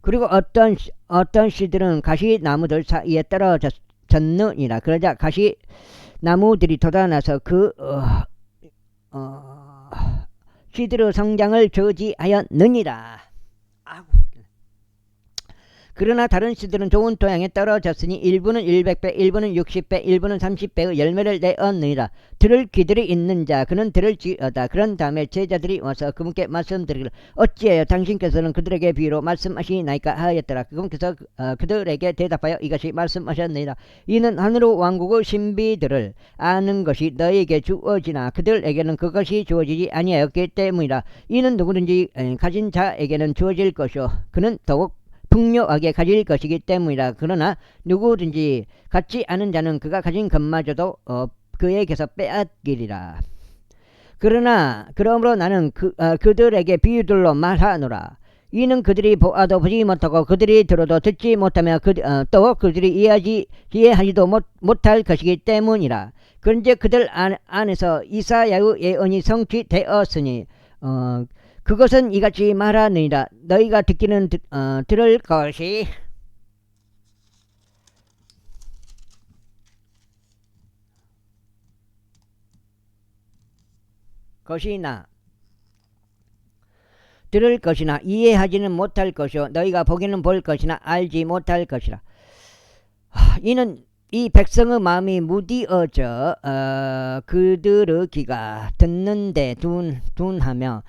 그리고 어떤 씨들은 가시나무들 사이에 떨어졌느니라. 그러자 가시나무들이 돋아나서 그 씨들의 성장을 저지하였느니라. 그러나 다른 씨들은 좋은 토양에 떨어졌으니 일부는 100배, 일부는 60배, 일부는 30배의 열매를 내었느니라. 들을 귀들이 있는 자 그는 들을지어다. 그런 다음에 제자들이 와서 그분께 말씀드리기를 어찌하여 당신께서는 그들에게 비유로 말씀하시나이까 하였더라. 그분께서 그들에게 대답하여 이같이 말씀하셨느니라. 이는 하늘의 왕국의 신비들을 아는 것이 너에게 주어지나 그들에게는 그것이 주어지지 아니하였기 때문이라. 이는 누구든지 가진 자에게는 주어질 것이요 그는 더욱 풍요하게 가질 것이기 때문이라. 그러나 누구든지 갖지 않은 자는 그가 가진 것마저도 그에게서 빼앗기리라. 그러므로 나는 그들에게 비유들로 말하노라. 이는 그들이 보아도 보지 못하고 그들이 들어도 듣지 못하며 또 그들이 이해하지도 못할 것이기 때문이라. 그런즉 그들 안에서 이사야의 예언이 성취되었으니 그것은 이같이 말하느니라. 너희가 듣기는 들을 것이나 이해하지는 못할 것이요 너희가 보기는 볼 것이나 알지 못할 것이라. 이는 이 백성의 마음이 무디어져 그들의 귀가 듣는데 둔하며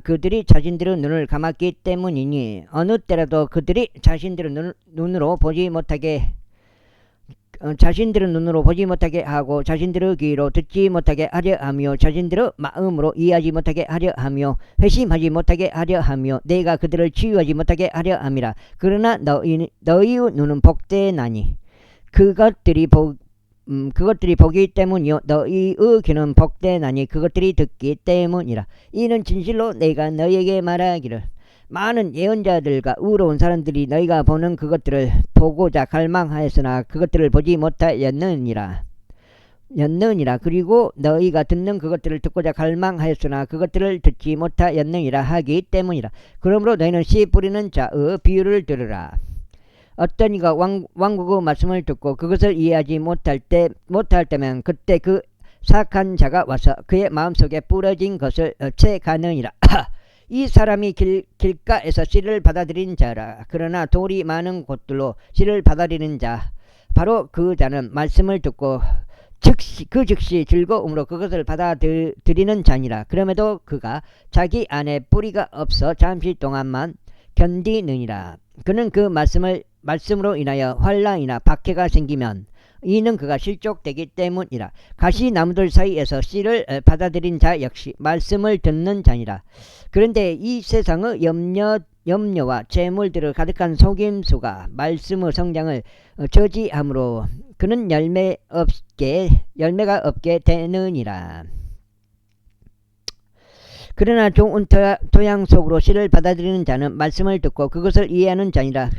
그들이 자신들의 눈을 감았기 때문이니 어느 때라도 그들이 자신들의 눈으로 보지 못하게 하고 자신들의 귀로 듣지 못하게 하려 하며 자신들의 마음으로 이해하지 못하게 하려 하며 회심하지 못하게 하려 하며 내가 그들을 치유하지 못하게 하려 함이라. 그러나 너희의 눈은 복되나니 그것들이 보기 때문이요. 너희의 귀는 복되나니 그것들이 듣기 때문이라. 이는 진실로 내가 너희에게 말하기를 많은 예언자들과 의로운 사람들이 너희가 보는 그것들을 보고자 갈망하였으나 그것들을 보지 못하였느니라. 그리고 너희가 듣는 그것들을 듣고자 갈망하였으나 그것들을 듣지 못하였느니라 하기 때문이라. 그러므로 너희는 씨 뿌리는 자의 비유를 들으라. 어떤 이가 왕국의 말씀을 듣고 그것을 이해하지 못할 때면 그때 그 사악한 자가 와서 그의 마음속에 뿌려진 것을 채가느니라. 이 사람이 길가에서 씨를 받아들인 자라. 그러나 돌이 많은 곳들로 씨를 받아들이는 자 바로 그 자는 말씀을 듣고 즉시 즐거움으로 그것을 받아들이는 자니라. 그럼에도 그가 자기 안에 뿌리가 없어 잠시 동안만 견디느니라. 그는 그 말씀으로 인하여 환난이나 박해가 생기면 이는 그가 실족되기 때문이라. 가시나무들 사이에서 씨를 받아들인 자 역시 말씀을 듣는 자니라. 그런데 이 세상의 염려와 재물들을 가득한 속임수가 말씀의 성장을 저지함으로 그는 열매가 없게 되느니라. 그러나 좋은 토양 속으로 씨를 받아들이는 자는 말씀을 듣고 그것을 이해하는 자니라.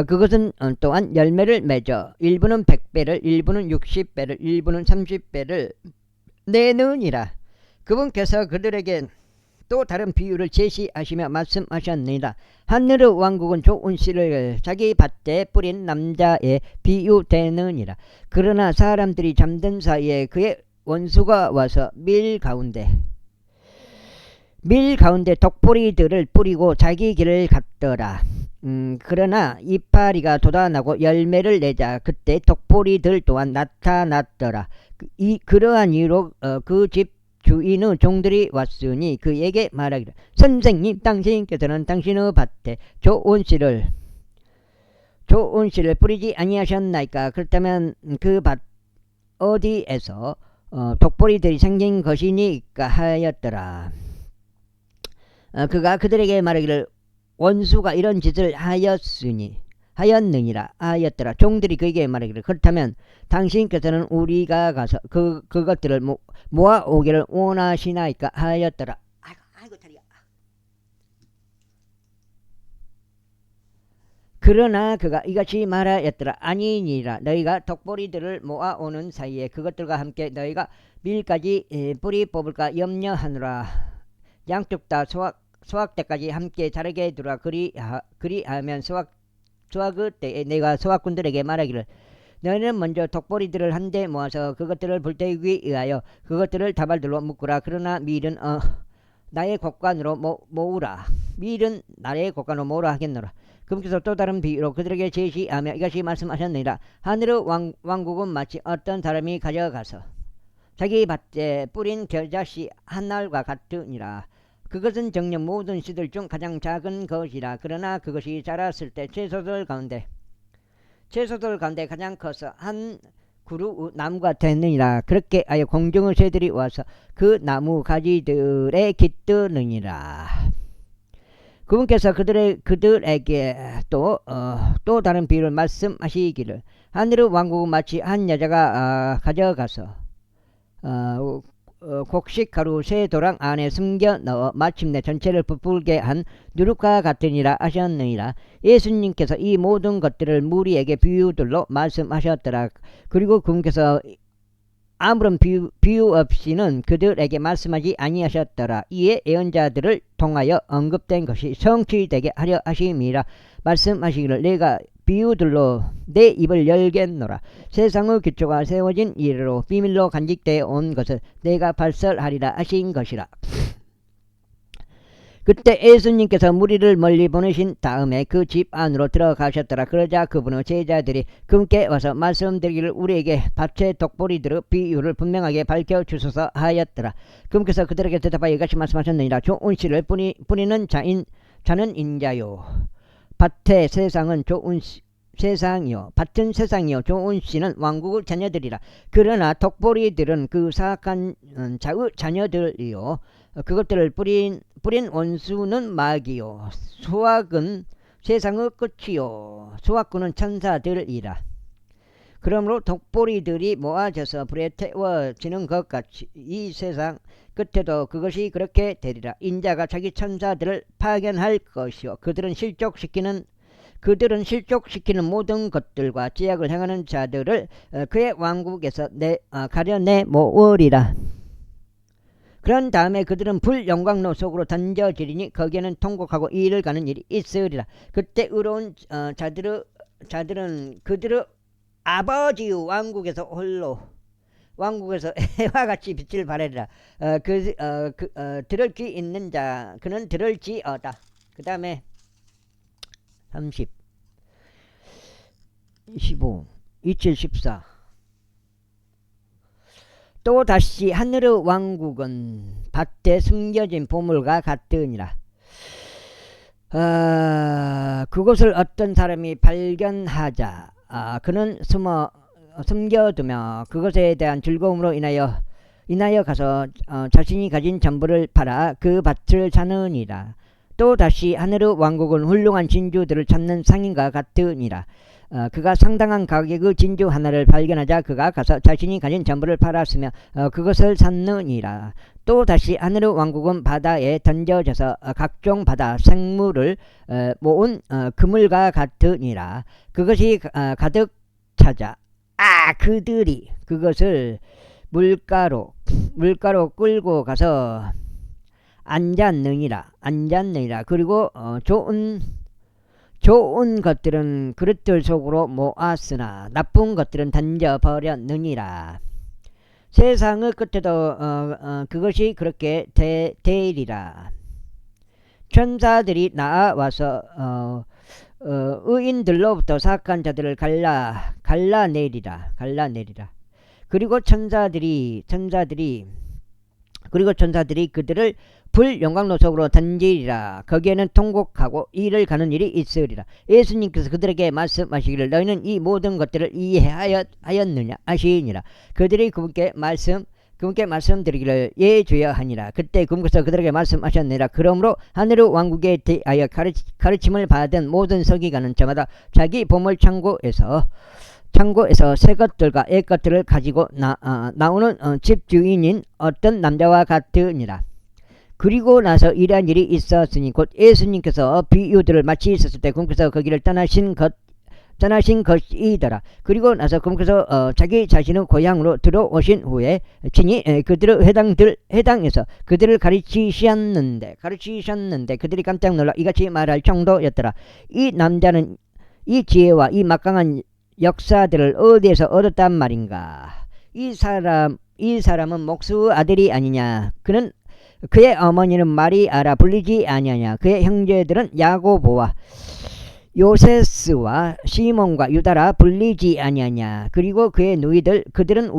그것은 또한 열매를 맺어 일부는 100배를, 일부는 60배를, 일부는 30배를 내느니라. 그분께서 그들에게 또 다른 비유를 제시하시며 말씀하셨느니라. 하늘의 왕국은 좋은 씨를 자기 밭에 뿌린 남자에 비유되느니라. 그러나 사람들이 잠든 사이에 그의 원수가 와서 밀 가운데 독보리들을 뿌리고 자기 길을 갔더라. 그러나 이파리가 돋아나고 열매를 내자 그때 독보리들 또한 나타났더라. 그러한 이유로 그 집 주인의 종들이 왔으니 그에게 말하기를 선생님, 당신께서는 당신의 밭에 좋은 씨를 뿌리지 아니하셨나이까? 그렇다면 그 밭 어디에서 독보리들이 생긴 것이니까 하였더라. 그가 그들에게 말하기를 원수가 이런 짓을 하였느니라 하였더라. 종들이 그에게 말하기를 그렇다면 당신께서는 우리가 가서 그것들을 모아오기를 원하시나이까 하였더라. 아이고 다리야. 그러나 그가 이같이 말하였더라. 아니니라. 너희가 독보리들을 모아오는 사이에 그것들과 함께 너희가 밀까지 뿌리 뽑을까 염려하노라. 양쪽 다 수확 때까지 함께 자라게 두라. 그리하면 수확의 때에 내가 수확꾼들에게 말하기를 너희는 먼저 독보리들을 한데 모아서 그것들을 불태우기 위하여 그것들을 다발들로 묶으라. 그러나 밀은 나의 곡간으로 모으라. 밀은 나의 곡간으로 모으라 하겠노라. 그분께서 또 다른 비유로 그들에게 제시하며 이것이 말씀하셨느니라. 하늘의 왕국은 마치 어떤 사람이 가져가서 자기 밭에 뿌린 겨자씨 한 알과 같으니라. 그것은 정녕 모든 씨들 중 가장 작은 것이라. 그러나 그것이 자랐을 때 채소들 가운데 가장 커서 한 그루 나무가 되느니라. 그렇게 하여 공중의 새들이 와서 그 나무 가지들에 깃드느니라. 그분께서 그들에게 또 다른 비유를 말씀하시기를 하늘의 왕국은 마치 한 여자가 가져가서 곡식 가루 새 도랑 안에 숨겨 넣어 마침내 전체를 부풀게 한 누룩과 같으니라 하셨느니라. 예수님께서 이 모든 것들을 무리에게 비유들로 말씀하셨더라. 그리고 그분께서 아무런 비유 없이는 그들에게 말씀하지 아니하셨더라. 이에 예언자들을 통하여 언급된 것이 성취되게 하려 하심이라. 말씀하시기를 내가 비유들로 내 입을 열겠노라. 세상의 기초가 세워진 이래로 비밀로 간직되어 온 것을 내가 발설하리라 하신 것이라. 그때 예수님께서 무리를 멀리 보내신 다음에 그 집 안으로 들어가셨더라. 그러자 그분의 제자들이 그분께 와서 말씀드리기를 우리에게 밭의 독보리들의 비유를 분명하게 밝혀주소서 하였더라. 그분께서 그들에게 대답하여 이같이 말씀하셨느니라. 좋은 씨를 뿌리는 자는 인자요 밭은 세상이요 좋은 씨는 왕국의 자녀들이라. 그러나 독보리들은 그 사악한 자의 자녀들이요 그것들을 뿌린 원수는 마귀요 수확은 세상의 끝이요 수확꾼은 천사들이라. 그러므로 독보리들이 모아져서 불에 태워지는 것 같이 이 세상 끝에도 그것이 그렇게 되리라. 인자가 자기 천사들을 파견할 것이요 그들은 실족시키는 모든 것들과 제약을 행하는 자들을 그의 왕국에서 가려내 모으리라. 그런 다음에 그들은 불 영광로 속으로 던져지리니 거기에는 통곡하고 이를 가는 일이 있으리라. 그때 의로운 자들은 그들의 아버지 왕국에서 홀로 왕국에서 해와 같이 빛을 발하리라. 들을 귀 있는 자 그는 들을지어다. 그 다음에 30 25 27 14 또 다시 하늘의 왕국은 밭에 숨겨진 보물과 같으니라. 그것을 어떤 사람이 발견하자 그는 숨겨두며 그것에 대한 즐거움으로 인하여 가서 자신이 가진 전부를 팔아 그 밭을 사느니라. 또 다시 하늘의 왕국은 훌륭한 진주들을 찾는 상인과 같으니라. 그가 상당한 가격의 진주 하나를 발견하자 그가 가서 자신이 가진 전부를 팔았으며 그것을 샀느니라. 또 다시 하늘의 왕국은 바다에 던져져서 각종 바다 생물을 모은 그물과 같으니라. 그것이 가득 차자 그들이 그것을 물가로 끌고 가서 앉았느니라. 그리고 좋은 것들은 그릇들 속으로 모았으나 나쁜 것들은 던져버렸느니라. 세상의 끝에도 그것이 그렇게 되리라. 천사들이 나와서 의인들로부터 사악한 자들을 갈라내리라. 그리고 천사들이 그들을 불 영광로 속으로 던지리라. 거기에는 통곡하고 이를 가는 일이 있으리라. 예수님께서 그들에게 말씀하시기를 너희는 이 모든 것들을 이해하였느냐 하시니라. 그들이 그분께 말씀드리기를 예 주여 하니라. 그때 그분께서 그들에게 말씀하셨느니라. 그러므로 하늘의 왕국에 대하여 가르침을 받은 모든 서기관은 저마다 자기 보물 창고에서 새 것들과 애 것들을 가지고 나오는 집주인인 어떤 남자와 같으니라. 그리고 나서 이러한 일이 있었으니 곧 예수님께서 비유들을 마치셨을 때 그분께서 거기를 떠나신 것이더라. 그리고 나서 그분께서 자기 자신의 고향으로 들어오신 후에 친히 그들의 회당에서 그들을 가르치셨는데 그들이 깜짝 놀라 이같이 말할 정도였더라. 이 남자는 이 지혜와 이 막강한 역사들을 어디에서 얻었단 말인가? 이 사람은 목수의 아들이 아니냐? 그의 어머니는 마리아라 불리지 아니하냐? 그의 형제들은 야고보와 요세스와 시몬과 유다라 불리지 아니하냐? 그리고 그의 누이들 그들은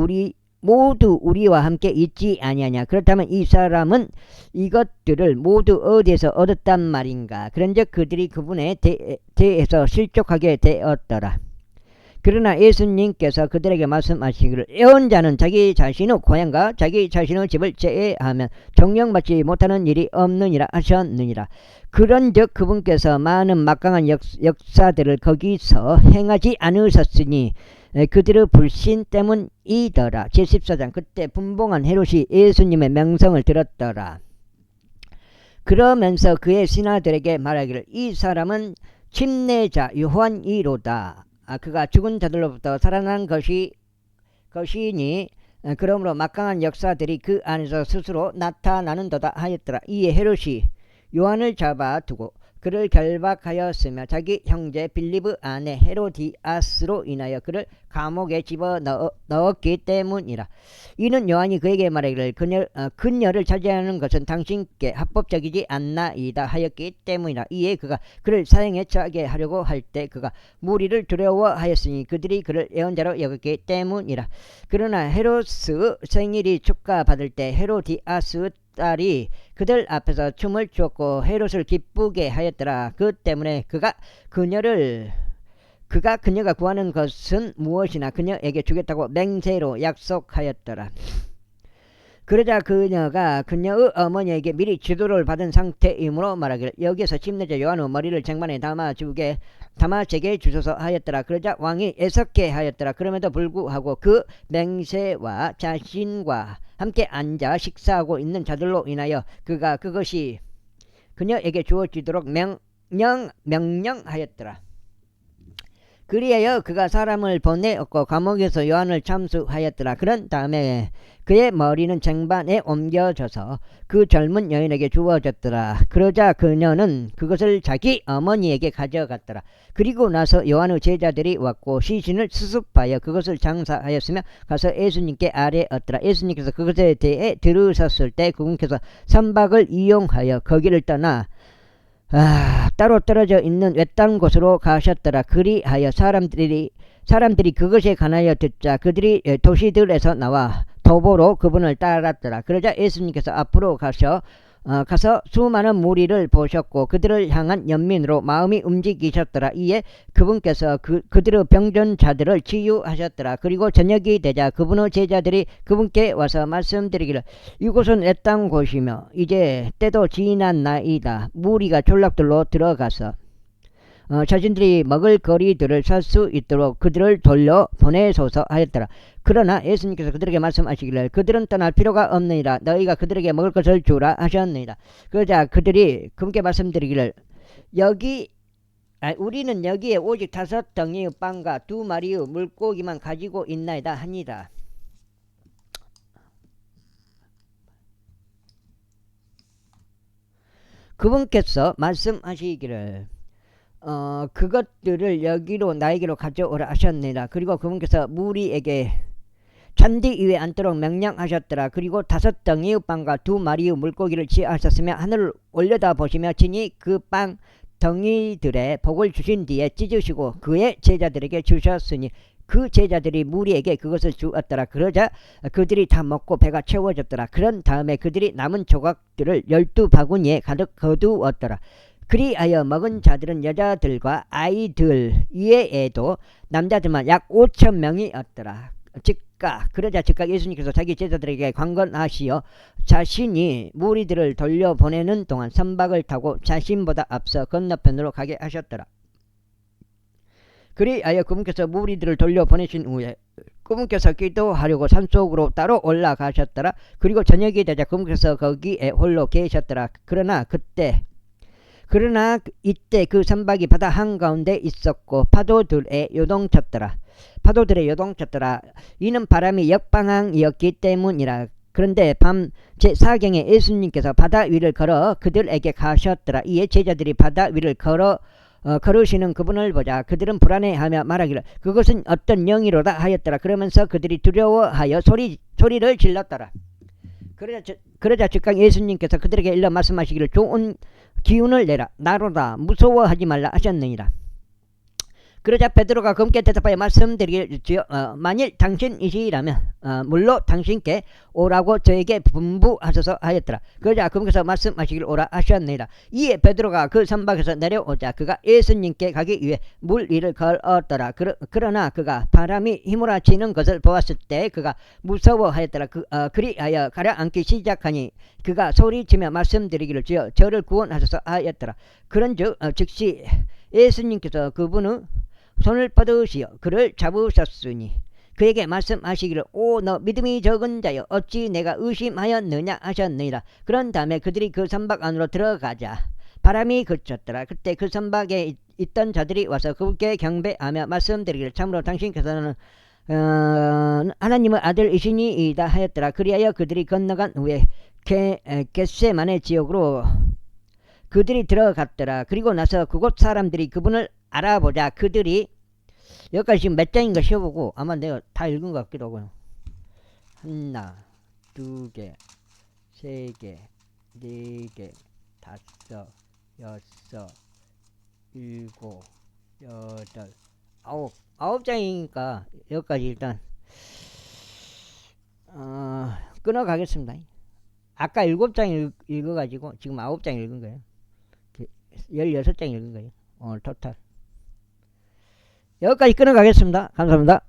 모두 우리와 함께 있지 아니하냐? 그렇다면 이 사람은 이것들을 모두 어디에서 얻었단 말인가? 그런즉 그들이 그분에 대해서 실족하게 되었더라. 그러나 예수님께서 그들에게 말씀하시기를 예언자는 자기 자신의 고향과 자기 자신의 집을 제외하면 존경받지 못하는 일이 없느니라 하셨느니라. 그런즉 그분께서 많은 막강한 역사들을 거기서 행하지 않으셨으니 그들의 불신 때문이더라. 제14장 그때 분봉한 헤롯이 예수님의 명성을 들었더라. 그러면서 그의 신하들에게 말하기를 이 사람은 침례자 요한이로다. 그가 죽은 자들로부터 살아난 것이니 그러므로 막강한 역사들이 그 안에서 스스로 나타나는도다 하였더라. 이에 헤롯이 요한을 잡아두고 그를 결박하였으며 자기 형제 빌립의 아내 헤로디아스로 인하여 그를 감옥에 집어넣었기 때문이라. 이는 요한이 그에게 말하기를 그녀를 차지하는 것은 당신께 합법적이지 않나이다 하였기 때문이라. 이에 그가 그를 사형에 처하게 하려고 할 때 그가 무리를 두려워하였으니 그들이 그를 예언자로 여겼기 때문이라. 그러나 헤롯의 생일이 축하받을 때 헤로디아스의 딸이 그들 앞에서 춤을 추었고 헤롯을 기쁘게 하였더라. 그 때문에 그가 그녀가 구하는 것은 무엇이나 그녀에게 주겠다고 맹세로 약속하였더라. 그러자 그녀가 그녀의 어머니에게 미리 지도를 받은 상태이므로 말하기를 여기에서 침례자 요한의 머리를 쟁반에 담아 주게 다마섹에 주소서 하였더라. 그러자 왕이 애석해 하였더라. 그럼에도 불구하고 그 맹세와 자신과 함께 앉아 식사하고 있는 자들로 인하여 그가 그것이 그녀에게 주어지도록 명령하였더라. 그리하여 그가 사람을 보내었고 감옥에서 요한을 참수하였더라. 그런 다음에 그의 머리는 쟁반에 옮겨져서 그 젊은 여인에게 주어졌더라. 그러자 그녀는 그것을 자기 어머니에게 가져갔더라. 그리고 나서 요한의 제자들이 왔고 시신을 수습하여 그것을 장사하였으며 가서 예수님께 아뢰었더라. 예수님께서 그것에 대해 들으셨을 때 그분께서 선박을 이용하여 거기를 떠나 따로 떨어져 있는 외딴 곳으로 가셨더라. 그리하여 사람들이 그것에 관하여 듣자 그들이 도시들에서 나와 도보로 그분을 따랐더라. 그러자 예수님께서 앞으로 가서 수많은 무리를 보셨고 그들을 향한 연민으로 마음이 움직이셨더라. 이에 그분께서 그들의 병든 자들을 치유하셨더라. 그리고 저녁이 되자 그분의 제자들이 그분께 와서 말씀드리기를 이곳은 외딴 곳이며 이제 때도 지났나이다. 무리가 졸락들로 들어가서 자신들이 먹을 거리들을 살 수 있도록 그들을 돌려 보내소서 하였더라. 그러나 예수님께서 그들에게 말씀하시기를 그들은 떠날 필요가 없느니라. 너희가 그들에게 먹을 것을 주라 하셨느니라. 그러자 그들이 그분께 말씀드리기를 우리는 여기에 오직 5덩이의 빵과 2마리의 물고기만 가지고 있나이다 하니라. 그분께서 말씀하시기를 그것들을 여기로 나에게로 가져오라 하셨느니라. 그리고 그분께서 무리에게 잔디 위에 앉도록 명령하셨더라. 그리고 5덩이의 빵과 2마리의 물고기를 취하셨으며 하늘을 올려다 보시며 친히 그 빵 덩이들의 복을 주신 뒤에 찢으시고 그의 제자들에게 주셨으니 그 제자들이 무리에게 그것을 주었더라. 그러자 그들이 다 먹고 배가 채워졌더라. 그런 다음에 그들이 남은 조각들을 12바구니에 가득 거두었더라. 그리하여 먹은 자들은 여자들과 아이들 이외에도 남자들만 약 5,000명이었더라. 그러자 즉각 예수님께서 자기 제자들에게 강권하시어 자신이 무리들을 돌려보내는 동안 선박을 타고 자신보다 앞서 건너편으로 가게 하셨더라. 그리하여 그분께서 무리들을 돌려보내신 후에 그분께서 기도하려고 산속으로 따로 올라가셨더라. 그리고 저녁이 되자 그분께서 거기에 홀로 계셨더라. 그러나 이때 그 선박이 바다 한가운데 있었고 파도들에 요동쳤더라. 이는 바람이 역방향이었기 때문이라. 그런데 밤 제4경에 예수님께서 바다 위를 걸어 그들에게 가셨더라. 이에 제자들이 바다 위를 걸으시는 그분을 보자 그들은 불안해하며 말하기를 그것은 어떤 영이로다 하였더라. 그러면서 그들이 두려워하여 소리를 질렀더라. 그러자 즉각 예수님께서 그들에게 일러 말씀하시기를 좋은 기운을 내라. 나로다. 무서워하지 말라 하셨느니라. 그러자 베드로가 검게 대답하여 말씀드리기를 주여 만일 당신이시라면 물로 당신께 오라고 저에게 분부하소서 하였더라. 그러자 그분께서 말씀하시기를 오라 하셨느니라. 이에 베드로가 그 선박에서 내려오자 그가 예수님께 가기 위해 물 위를 걸었더라. 그러나 그가 바람이 휘몰아치는 것을 보았을 때 그가 무서워하였더라. 그리하여 가라앉기 시작하니 그가 소리치며 말씀드리기를 주여 저를 구원하소서 하였더라. 그런즉 즉시 예수님께서 그분의 손을 뻗으시어 그를 잡으셨으니 그에게 말씀하시기를 오 너 믿음이 적은 자여 어찌 내가 의심하였느냐 하셨느니라. 그런 다음에 그들이 그 선박 안으로 들어가자 바람이 그쳤더라. 그때 그 선박에 있던 자들이 와서 그분께 경배하며 말씀드리기를 참으로 당신께서는 하나님의 아들이시니이다 하였더라. 그리하여 그들이 건너간 후에 겟세마네 지역으로 그들이 들어갔더라. 그리고 나서 그곳 사람들이 그분을 알아보자 그들이 여기까지 지금 몇 장인가 쉬어보고 아마 내가 다 읽은 것 같기도 하고요. 1, 2 개, 3 개, 4 개, 5, 6, 7, 8, 9 장이니까 여기까지 일단 끊어가겠습니다. 아까 7장 읽어가지고 지금 9장 읽은 거예요. 16장 읽은 거예요. 오늘 토탈. 여기까지 끊어가겠습니다. 감사합니다.